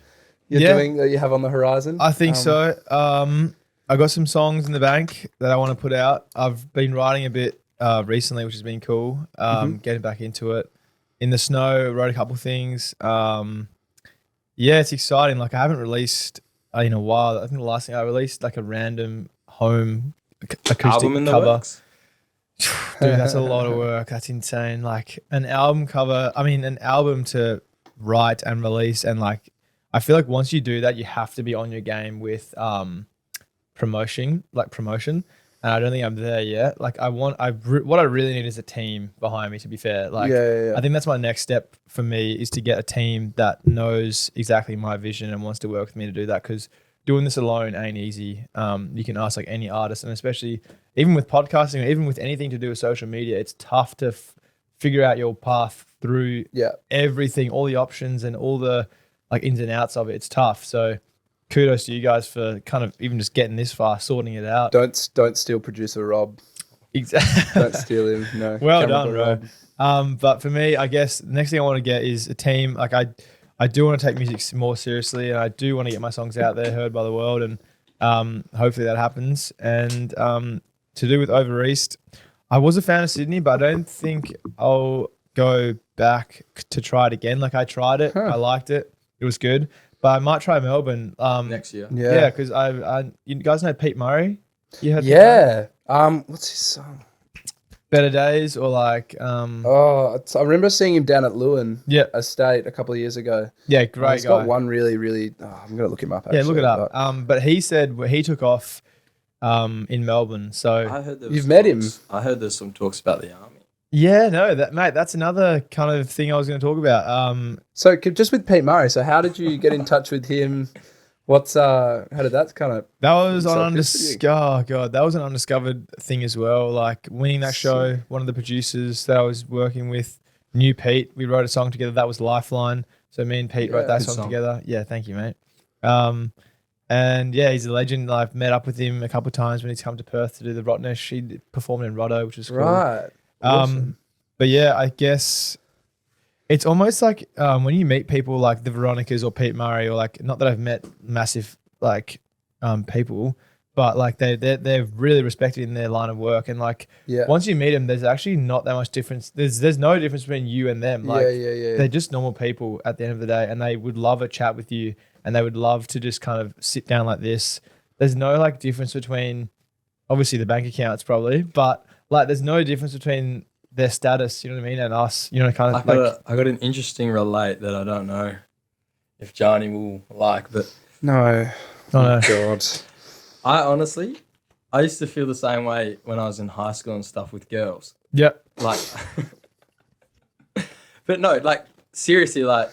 you're Yeah. doing that you have on the horizon. I think so. I got some songs in the bank that I want to put out. I've been writing a bit recently, which has been cool. Getting back into it. In the snow, wrote a couple things. Yeah, it's exciting. Like I haven't released in a while. I think the last thing I released like a random home acoustic Album in the cover. works. Dude, that's a lot of work. That's insane. Like an album cover, an album to write and release. And like, I feel like once you do that, you have to be on your game with promotion. And I don't think I'm there yet. Like what I really need is a team behind me, to be fair. Like, Yeah. I think that's my next step for me is to get a team that knows exactly my vision and wants to work with me to do that. Cause doing this alone ain't easy. You can ask like any artist, and especially even with podcasting, or even with anything to do with social media, it's tough to figure out your path through everything, all the options and all the like ins and outs of it. It's tough. So kudos to you guys for kind of even just getting this far, sorting it out. Don't steal producer Rob. Exactly. Don't steal him. No. Well Camera done, boy bro. Rob. But for me, I guess the next thing I want to get is a team. Like I do want to take music more seriously, and I do want to get my songs out there, heard by the world, and hopefully that happens. And to do with Over East, I was a fan of Sydney, but I don't think I'll go back to try it again. Like I tried it, I liked it, it was good, but I might try Melbourne Next year. Yeah, because you guys know Pete Murray. You heard Pete Murray? Yeah. What's his song? Better Days or like I remember seeing him down at Lewin Estate a couple of years ago. yeah, great He's guy. got one really. I'm gonna look him up. Yeah, look it actually, up. But he said he took off in Melbourne. So I heard there You've was met him? talks- I heard there's some talks about the army. yeah, no, that's another kind of thing I was going to talk about. So just with Pete Murray. So how did you get in touch with him? How did that kind of? That was So on good for you. that was an undiscovered thing as well. Like winning that show, one of the producers that I was working with knew Pete. We wrote a song together that was Lifeline. So me and Pete wrote that good song song. together. Yeah, thank you, mate. And yeah, he's a legend. I've met up with him a couple of times when he's come to Perth to do the Rottnish. He performed in Rotto, which was cool. Right. Awesome. But yeah, I guess it's almost like when you meet people like the Veronicas or Pete Murray, or like, not that I've met massive like people, but like they're really respected in their line of work, and like once you meet them, there's actually not that much difference. There's no difference between you and them. Like they're just normal people at the end of the day, and they would love a chat with you, and they would love to just kind of sit down like this. There's no like difference between obviously the bank accounts probably, but like there's no difference between their status, you know what I mean, and us, you know, kind of I got an interesting relate that I don't know if Gianni will like, but No. Oh, no. God. I used to feel the same way when I was in high school and stuff with girls. Yep. Like, but no, like seriously, like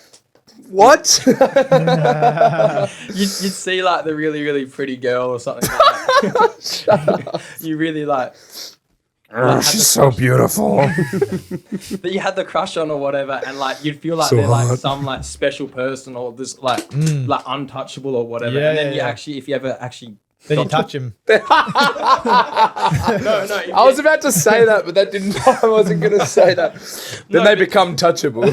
What? you'd see like the really, really pretty girl or something like that. You really like She's so beautiful. that you had the crush on or whatever, and like you'd feel like So they're like hot. some like special person or this like untouchable or whatever. Yeah, and then yeah, you yeah. actually, if you ever actually Then you got touch him. no, I was about to say that, but that didn't. I wasn't going to say that. Then they become touchable.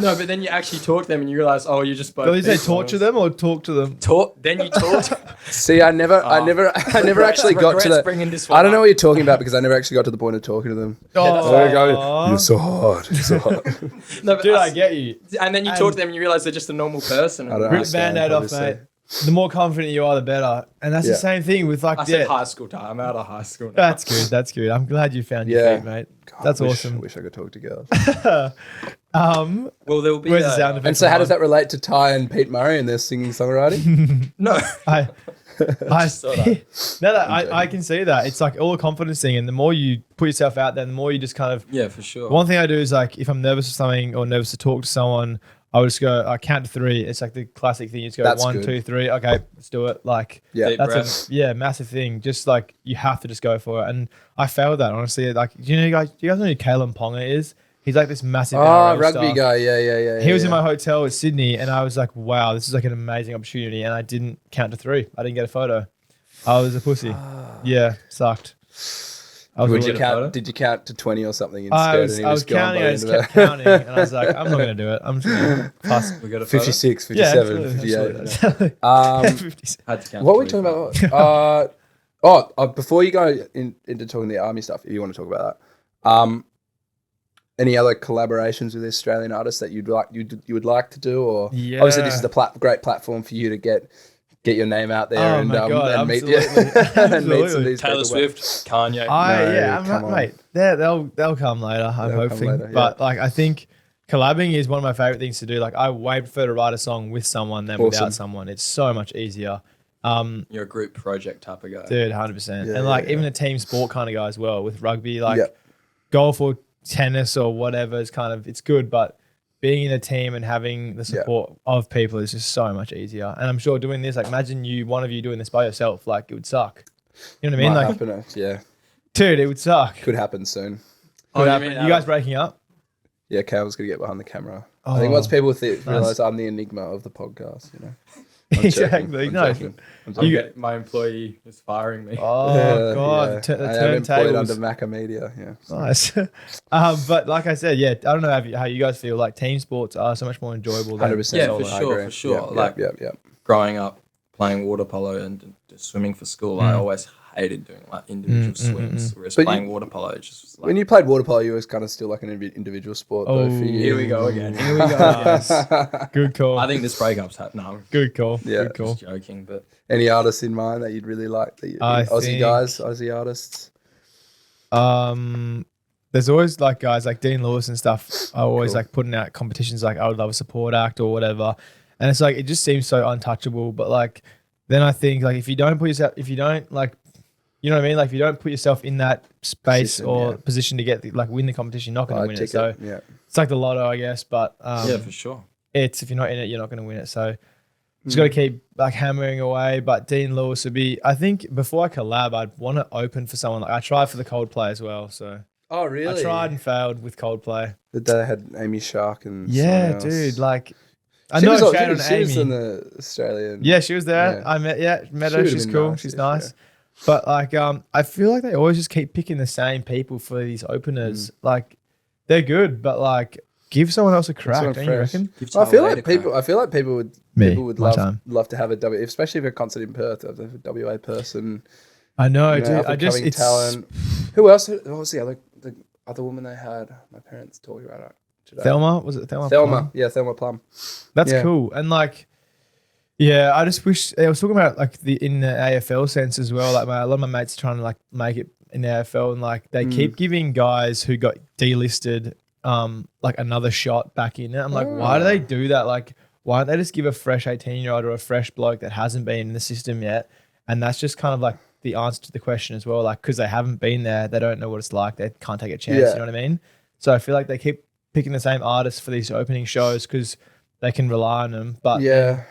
no, but then you actually talk to them and you realize, oh, you're just both. Did you say people. torture them or talk to them? Then you talk. See, I never actually got to Regrets the. bringing this I one don't know up. what you're talking about because I never actually got to the point of talking to them. Oh, They go, you're so hot. You're so hot. No, but dude, I us- get you. And then you talk to them and you realize they're just a normal person. I don't Rip the understand, band-aid off, obviously. mate. The more confident you are, the better. And that's Yeah. the same thing with like, I said high school time. I'm out of high school now. That's good. That's good. I'm glad you found your Yeah. feet, mate. God, That's I awesome. wish I could talk to girls. Well, there'll be. Where's the sound effect? And so, how does that relate to Ty and Pete Murray and their singing songwriting? No. I saw that. no, I can see that. It's like all a confidence thing, and the more you put yourself out there, the more you just kind of. Yeah, for sure. One thing I do is like if I'm nervous or something or nervous to talk to someone, I would just go. I count to 3. It's like the classic thing. You just go That's 1, good. 2, 3. Okay, let's do it. Like Yeah. Deep that's breath. a massive thing. Just like you have to just go for it. And I failed that honestly. Like do you guys know who Kalen Ponga is? He's like this massive Oh, NRL rugby star. guy. Yeah. He was in my hotel in Sydney, and I was like, "Wow, this is like an amazing opportunity." And I didn't count to 3. I didn't get a photo. I was a pussy. Yeah, sucked. I was Did a you little- count? Did you count to 20 or something instead? I was and he was going counting. by I just into kept that? counting, and I was like, "I'm not going to do it. I'm just going to pass." We got a photo? 56, Yeah, 57, absolutely, 58. absolutely. 50. Had to count What to were we 25. talking about? Before you go into talking the army stuff, if you want to talk about that, any other collaborations with Australian artists that you would like to do, or Yeah. obviously this is the great platform for you to get your name out there Oh and my God, and meet absolutely. and meet some Absolutely. of these Taylor people. Swift, Kanye. come on. Mate, they'll come later. I'm They'll come hoping, later, yeah. but like I think collabing is one of my favorite things to do. Like I way prefer to write a song with someone than Awesome. without someone. It's so much easier. You're a group project type of guy. Dude, 100%. Yeah, And like yeah, even a team sport kind of guy as well with rugby, like Yeah. golf or tennis or whatever is kind of, it's good, but being in a team and having the support of people is just so much easier. And I'm sure doing this, like imagine one of you doing this by yourself, like it would suck. You know what I mean? Might Like, happen, yeah, dude, it would suck. could happen soon. Oh, Could you happen. mean You guys Adam? breaking up? Yeah, Cal's gonna get behind the camera. I think Oh, once people realize I'm the enigma of the podcast, I'm joking. Exactly. I'm No. joking. I'm I'm joking. my employee is firing me. Oh Yeah, god, yeah. the I am employed under turntables. Maca Media. Yeah. So- Nice. But like I said, yeah, I don't know how you guys feel. Like team sports are so much more enjoyable than 100%. Yeah, solo. for I sure, agree. for sure. Yep, Like- yep. Growing up playing water polo and just swimming for school, I always hated doing like individual swims. Whereas But playing water polo, it just was like, When you played water polo, you was kind of still like an individual sport, though. For Oh, you. here we go again. Here we go, guys. Good call. I think this breakup's happening. No, I'm Good call. Yeah. Good call. just joking, but Any artists in mind that you'd really like? Aussie artists. There's always like guys like Dean Lewis and stuff. I always Cool. like putting out competitions like I would love a support act or whatever, and it's like it just seems so untouchable. But like then I think like if you don't like, you know what I mean, like if you don't put yourself in that space Position, or yeah. position to get like win the competition, you're not going to win it. So yeah. it's like the lotto, I guess. But yeah, for sure. it's if you're not in it, you're not going to win it. So just got to keep like hammering away. But Dean Lewis would be, I think before I collab, I'd want to open for someone. Like I tried for the Coldplay as well. So Oh, really? I tried and failed with Coldplay. But they had Amy Shark and Yeah, someone else. dude. Like I She know was, it's shade on she was in Amy. the Australian. Yeah, she was there. Yeah. I met She her. would've She's been cool. nice She's if, nice. But like I feel like they always just keep picking the same people for these openers. Like they're good, but like give someone else a crack, someone don't you fresh. reckon? Give I Taigh feel Wade like a crack. people. I feel like people would. Me, people would my time. love to have a W, especially if a concert in Perth. Have a WA person. I know, You know, dude. I just up-and-coming it's talent. Who else? What was the other woman they had? My parents talking about it today. Thelma. Was it Thelma? Thelma. Plum? Yeah, Thelma Plum. That's Yeah. cool. And like, yeah, I just wish I was talking about like in the AFL sense as well. Like a lot of my mates are trying to like make it in the AFL, and like they keep giving guys who got delisted like another shot back in it. I'm like, why do they do that? Like, why don't they just give a fresh 18-year-old or a fresh bloke that hasn't been in the system yet? And that's just kind of like the answer to the question as well. Like, because they haven't been there, they don't know what it's like. They can't take a chance. Yeah. You know what I mean? So I feel like they keep picking the same artists for these opening shows because they can rely on them. But Yeah.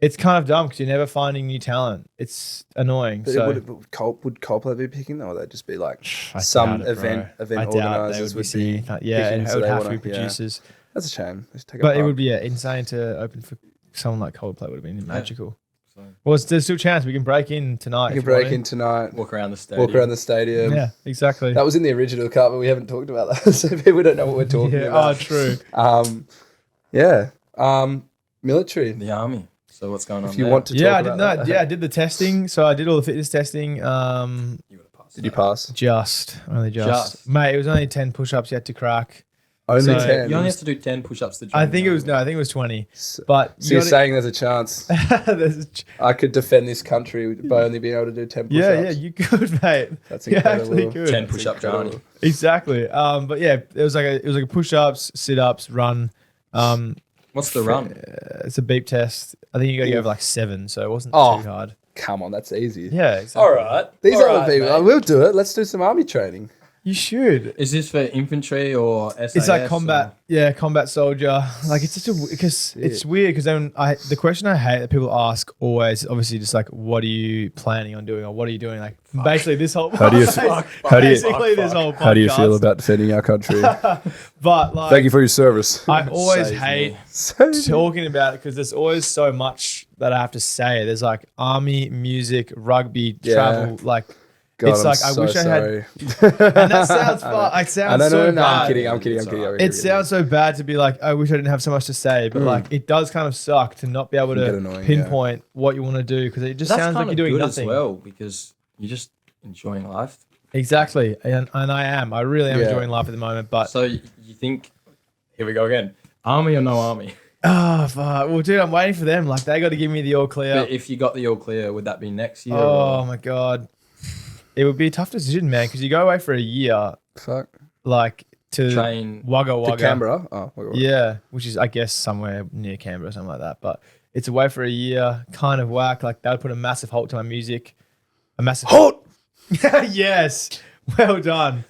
it's kind of dumb because you're never finding new talent. It's annoying. But So would Coldplay be picking them, or would they just be like I some doubt it, bro. event I doubt they organisers would be seeing that. Yeah, picking, it so would they have to wanna- be producers. That's a shame. Let's take But it would be insane to open for someone like Coldplay. Would have been magical. So Well, there's still a chance we can break in tonight. You if can break want in tonight. walk around the stadium. Walk around the stadium. to. Yeah, exactly. That was in the original cut, but we haven't talked about that, so people don't know what we're talking yeah. about. Oh, true. Yeah. Military. The army. So what's going on If you there? want to talk Yeah, I about did. No, that. yeah, I did the testing. So I did all the fitness testing. You would have passed. Did you pass? Only just, Just. mate. It was only 10 push-ups you had to crack. Only So 10. You only have to do 10 push-ups to join. I think the it was army. I think it was 20. So But you're saying there's a chance there's I could defend this country by only being able to do 10 push-ups? yeah, you could, mate. That's You actually incredible. could. 10 push-up incredible. Johnny. Exactly. But yeah, it was like a push-ups, sit-ups, run. What's the run? It's a beep test. I think you got to go over like 7, so it wasn't Oh. too hard. Come on, that's easy. Yeah, exactly. All right. These All other right, people, mate. we'll do it. Let's do some army training. You should. Is this for infantry or SAS? It's like combat, combat soldier. Like it's just because Sick. it's weird because then the question I hate that people ask always, obviously, just like, what are you planning on doing or what are you doing? Like basically this whole How do you- basically this whole podcast. How do you feel about defending our country? But like, Thank you for your service. I always Saves hate me. talking about it because there's always so much that I have to say. There's like army, music, rugby, Yeah. travel, like. God, It's I'm like, I so wish I had- sorry. And that sounds fun. It sounds No, so no, bad. I'm kidding. It sounds so bad to be like, I wish I didn't have so much to say, but like, it does kind of suck to not be able Get to annoying, pinpoint what you want to do because it just That's sounds like kind you're of doing good nothing. as well because you're just enjoying life. Exactly, and I am. I really am Yeah. enjoying life at the moment. But So you think, here we go again, army or no army? fuck. Well, dude, I'm waiting for them. Like, they got to give me the all clear. But if you got the all clear, would that be next year? Oh or? my god, it would be a tough decision, man, because you go away for a year, Fuck. like to Train. Wagga To Wagga. Canberra? Oh, wait. Yeah, which is I guess somewhere near Canberra or something like that. But it's away for a year, kind of whack. Like that would put a massive halt to my music. A massive Halt! Yes, well done.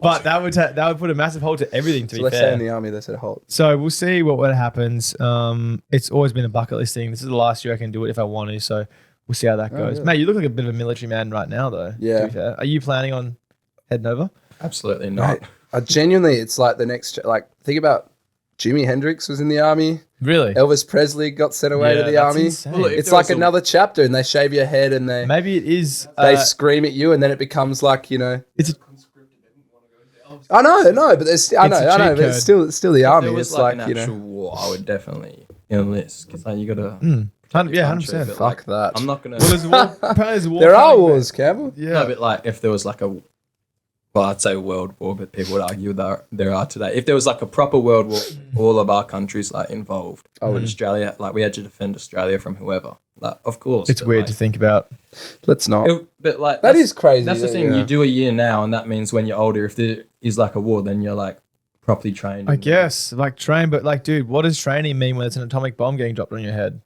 But that would put a massive halt to everything. To So be let's say fair. in the army, they said halt. So we'll see what happens. It's always been a bucket list thing. This is the last year I can do it if I want to. So we'll see how that goes. yeah. Mate, you look like a bit of a military man right now, though. Yeah. To be fair. Are you planning on heading over? Absolutely not. Mate, I genuinely, it's like the next, like, think about Jimi Hendrix was in the army. Really? Elvis Presley got sent away to the that's army. insane. Well, look, It's there like was a- another chapter, and they shave your head, and they Maybe it is. scream at you, and then it becomes like, you know. It's a, I know, but there's, I It's a know, cheat but code. it's still the If army. there was It's like like, an you actual know, war, I would definitely enlist because like, you gotta. yeah, 100%. But, fuck like, that. I'm not gonna. Well, there's a war. Apparently there's a war. There are coming, wars, Campbell. man. No, Yeah. but like if there was like a, well, I'd say world war, but people would argue that there are today. If there was like a proper world war, all of our countries like involved. Oh, in Australia, like we had to defend Australia from whoever. Like, of course, It's but, weird like, to think about. Let's not. but like That that's- is crazy. That's the that, thing. yeah. You do a year now, and that means when you're older, if there is like a war, then you're like properly trained. I and- guess, like train, but like, dude, what does training mean when it's an atomic bomb getting dropped on your head?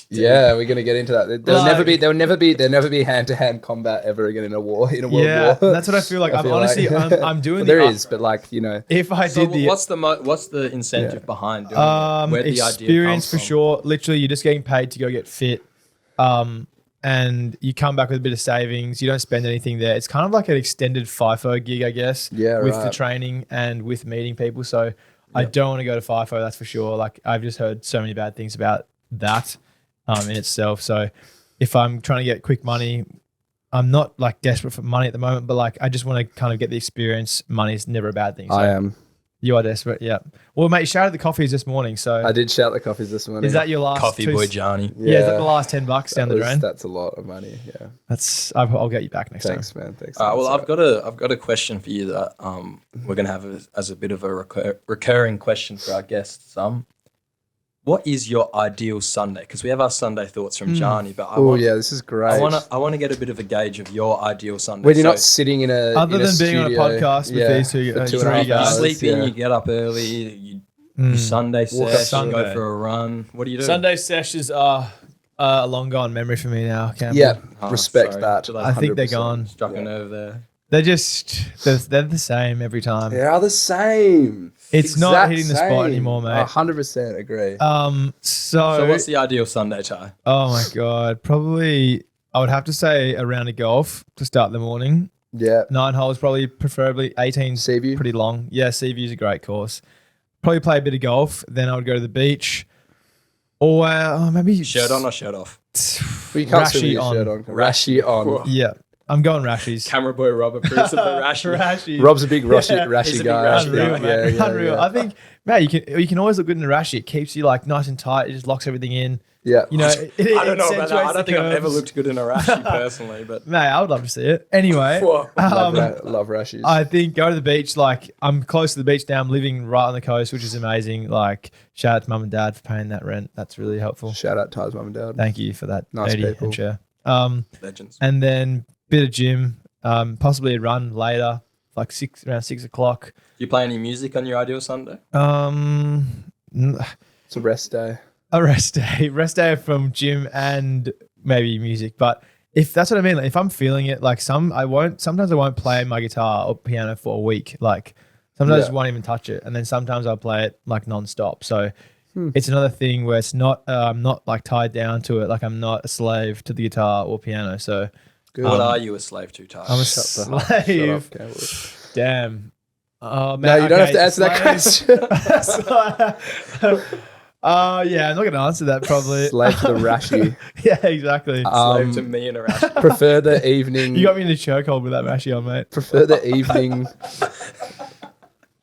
Yeah, we're gonna get into that. There'll Like- never be hand-to-hand combat ever again in a war. In a world Yeah, war. that's what I feel like. I I'm feel honestly, like- I'm doing But there the. is, but like, you know, If I So did the what's the incentive behind doing it? Where the idea experience comes for from? sure. Literally, you're just getting paid to go get fit, and you come back with a bit of savings. You don't spend anything there. It's kind of like an extended FIFO gig, I guess. Yeah, with the right. training and with meeting people. So I don't want to go to FIFO. That's for sure. Like I've just heard so many bad things about that in itself. So if I'm trying to get quick money, I'm not like desperate for money at the moment, but like I just want to kind of get the experience. Money is never a bad thing. So I am. you are desperate, yeah. Well, mate, you shouted the coffees this morning, so I did shout the coffees this morning. is that your last Coffee two- boy Gianni. Yeah, is that the last $10 down the drain? That's a lot of money. Yeah. I'll get you back next Thanks, man. Thanks. Well, That's I've got a question for you that we're gonna have as a bit of a recurring question for our guests. What is your ideal Sunday? Because we have our Sunday thoughts from Gianni, but Oh yeah, this is great. I want to get a bit of a gauge of your ideal Sunday. when you're So not sitting in a Other in a than being on a studio, podcast with yeah, these two, for 2.5 three you guys. hours, sleep in, yeah. you get up early, you Sunday Walk up sesh, you go Sunday. for a run. What do you do? Sunday sessions are a long gone memory for me now. Campbell. Yeah, Oh, respect sorry. that. Should I think they're 100%. gone. Struck a nerve there. they're the same every time. They are the same. It's not hitting the spot anymore, mate. 100% agree. So what's the ideal Sunday, Taigh? Oh my God. Probably, I would have to say a round of golf to start the morning. Yeah. 9 holes, probably preferably 18. Seaview? Pretty long. Yeah, Seaview's a great course. Probably play a bit of golf. Then I would go to the beach. Or maybe... Shirt on or shirt off? Well, you can't Rashie see your on. shirt on. Rashie on. Yeah. I'm going Rashies. Camera boy Rob approves of the Rashie. Rashies. Rob's a big Rashie he's a big guy. Rashie Unreal, guy. man. Yeah, Unreal. yeah. I think, man, you can always look good in a Rashie. It keeps you like nice and tight. It just locks everything in. Yeah. You know, it I don't know about that. I accentuates don't think the I've ever curves. looked good in a Rashie personally, but Mate, I would love to see it. Anyway, Whoa. Love Rashies. I think go to the beach. Like, I'm close to the beach now. I'm living right on the coast, which is amazing. Like, shout out to mum and dad for paying that rent. That's really helpful. Shout out Tai's mum and dad. Thank you for that. Nice 80 people. and share. legends. And then bit of gym, possibly a run later, like around 6 o'clock. Do you play any music on your ideal Sunday? It's a rest day. A rest day from gym and maybe music. But if that's what I mean, like if I'm feeling it, like sometimes I won't play my guitar or piano for a week. Like sometimes I just won't even touch it. And then sometimes I'll play it like nonstop. So it's another thing where it's not, I'm not like tied down to it. Like I'm not a slave to the guitar or piano. So Good. What are you a slave to, Taigh? I'm a Shut up, slave. Campbell. Damn. Oh, No, you don't have to answer that question. Yeah, I'm not going to answer that probably. Slave to the Rashie. Yeah, exactly. Slave to me and a Rashie. Prefer the evening. You got me in the chokehold with that Rashie on, mate. Prefer the evening.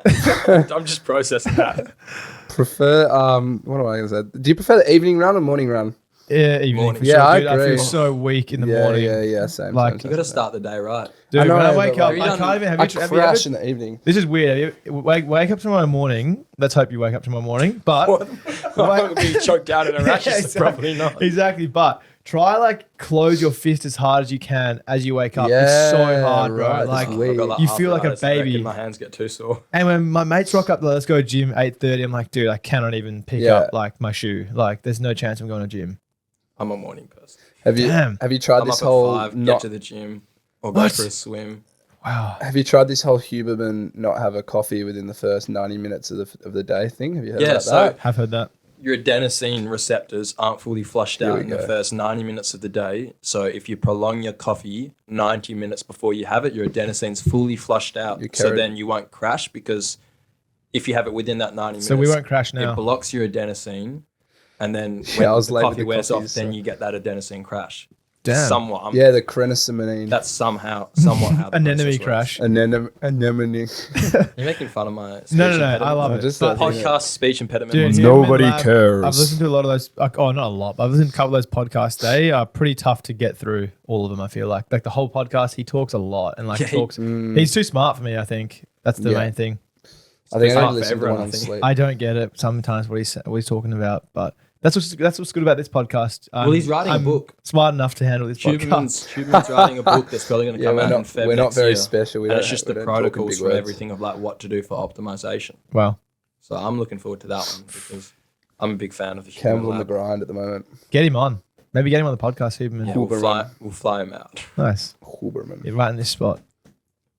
I'm just processing that. Prefer what am I going to say? Do you prefer the evening run or morning run? Yeah, evening. Morning. For Yeah, sure, I dude. I feel agree. so weak in the Yeah, morning. yeah. Same. Like, same, You got to same. start the day right. Dude, I know, when I but wake up, like- I can't even I have you crash in the evening. This is weird. Have you, wake up tomorrow morning. Let's hope you wake up tomorrow morning. But I'm not going to be choked out in a Rashie, Yeah, so probably not. Exactly. But try like close your fist as hard as you can as you wake up. Yeah, it's so hard, bro. right, Like that's weird. I've got you feel like a arthritis, I reckon baby. My hands get too sore. And when my mates rock up, let's go gym 8:30. I'm like, dude, I cannot even pick Yeah. up like my shoe. Like, there's no chance I'm going to gym. I'm a morning person. Have you Damn. tried I'm this up whole at 5, get not to the gym, or go What? for a swim. Wow. Have you tried this whole Huberman not have a coffee within the first 90 minutes of the day thing? Have you heard Yeah, about so that? Have heard that. your adenosine receptors aren't fully flushed Here out we in the go. first 90 minutes of the day. So if you prolong your coffee 90 minutes before you have it, your adenosine's fully flushed out. You So carried- then you won't crash, because if you have it within that 90 minutes, So we won't crash now. it blocks your adenosine. And then Yeah, I when was the late with coffee the wears off, coffees, then so- you get that adenosine crash. Damn. Somewhat. Yeah, the crenosamine. That's somewhat how the Anemone process crash. Anemone. works. You're making fun of my speech No. impediment. I love No, it. just But- that- Podcast speech impediment. Dude, was- Huberman Nobody Lab, cares. I've listened to a lot of those. Not a lot. But I've listened to a couple of those podcasts. They are pretty tough to get through. All of them, I feel like the whole podcast. He talks a lot and like Yeah, talks. He's too smart for me. I think that's the Yeah. main thing. I think I Smart need for to listen to everyone, one I on think. sleep. I don't get it sometimes what he's talking about, but that's what's good about this podcast. Well, he's writing a book. Smart enough to handle this podcast. Huberman's writing a book that's probably going to Yeah, come we're out in not- Feb we're not next very year. special. We And don't- it's just we the don't talk in protocols big from words. everything of like what to do for optimization. Wow, So I'm looking forward to that one, because I'm a big fan of the Huberman Campbell on the Lab. grind at the moment. get him on. Maybe get him on the podcast, Huberman. Yeah, Huberman. we'll fly him out. Nice. Huberman. You're right in this spot.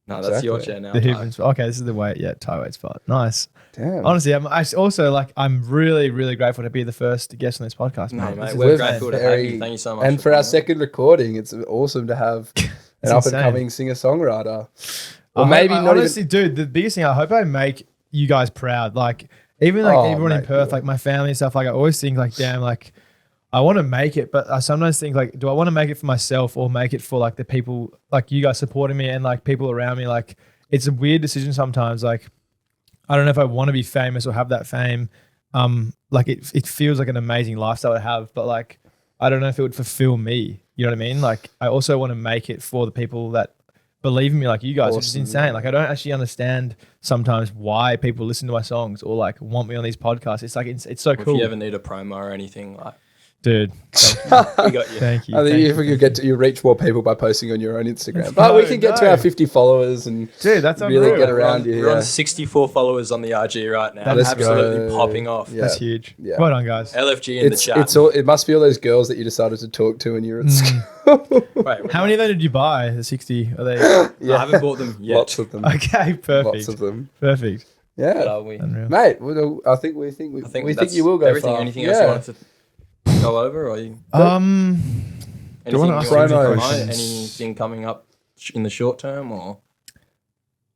No, that's your Exactly. chair now. The Taigh. Huberman spot. Okay, this is the way. Yeah, Taigh Wade spot. Nice. Damn. Honestly, I'm really, really grateful to be the first guest on this podcast, No, mate. mate, This is we're We're grateful to have very- you. Thank you so much. And for our coming. second recording, it's awesome to have It's an up insane. and coming singer songwriter. I Or maybe hope- not honestly, dude, the biggest thing, I hope I make you guys proud. Like, even like Oh, everyone in mate, Perth, yeah. like my family and stuff, like I always think like, damn, like I want to make it, but I sometimes think like, do I want to make it for myself or make it for like the people, like you guys supporting me and like people around me? Like, it's a weird decision sometimes. Like, I don't know if I want to be famous or have that fame. Like it feels like an amazing lifestyle to have, but like, I don't know if it would fulfill me. You know what I mean? Like, I also want to make it for the people that believe in me, like you guys, which is Awesome, insane. yeah. Like, I don't actually understand sometimes why people listen to my songs or like want me on these podcasts. It's like, it's so If cool. you ever need a promo or anything, like Dude, We got you. thank you. I think thank if you. you reach more people by posting on your own Instagram. But we can get to No. our 50 followers and Dude, that's really unreal. get around you. We're on Yeah. 64 followers on the IG right now. Let's Absolutely go. popping off. Yeah. That's huge. Yeah. Well done, guys. LFG in the chat. It must be all those girls that you decided to talk to when you were at school. Wait, How many of them did you buy? The 60? Are they? I haven't bought them yet. Lots of them. Okay, perfect. Lots of them. Perfect. But Yeah. are we? Unreal. Mate, I think we think that's you will go everything. far. Anything else you wanted to go over? Or you, Do you anything want to you ask want me to any promos? promote? questions? Anything coming up in the short term or?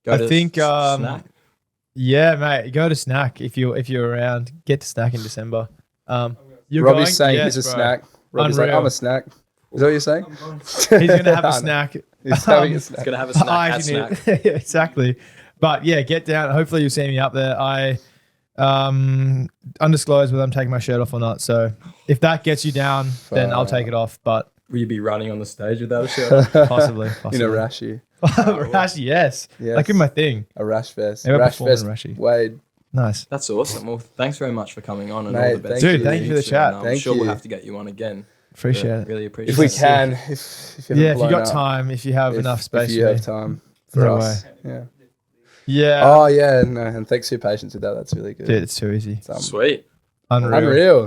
Go I to think, Snack? Yeah, mate. Go to Snack if you're around. Get to Snack in December. You're Robbie's going? saying Yes, he's a bro. snack. Robbie's like, Unreal. I'm a snack. Is that what you're saying? He's gonna have a snack. He's having a It's snack. gonna have a snack. I at actually snack. need- Yeah, exactly. But yeah, get down. Hopefully you'll see me up there. I undisclosed whether I'm taking my shirt off or not. So if that gets you down, then I'll take it off. But Will you be running on the stage without a shirt? possibly. In a Rashie. Rashie, yes. Yes. That could be my thing. A rash vest. Never Rash performed vest. in Rashie. Wade. Nice. That's awesome. Well, thanks very much for coming on and Mate, all the best. thank Dude, thank you for the soon. chat. I'm Thank sure we'll you. have to get you on again. Appreciate But it. Really appreciate If we it. can, if you Yeah, haven't if you blown got up, time, if you have enough space if you for have me. time for No us. way. Yeah. Yeah. Oh yeah, no, and thanks for your patience with that. That's really good. Dude, it's too easy. It's, Sweet. Unreal. unreal.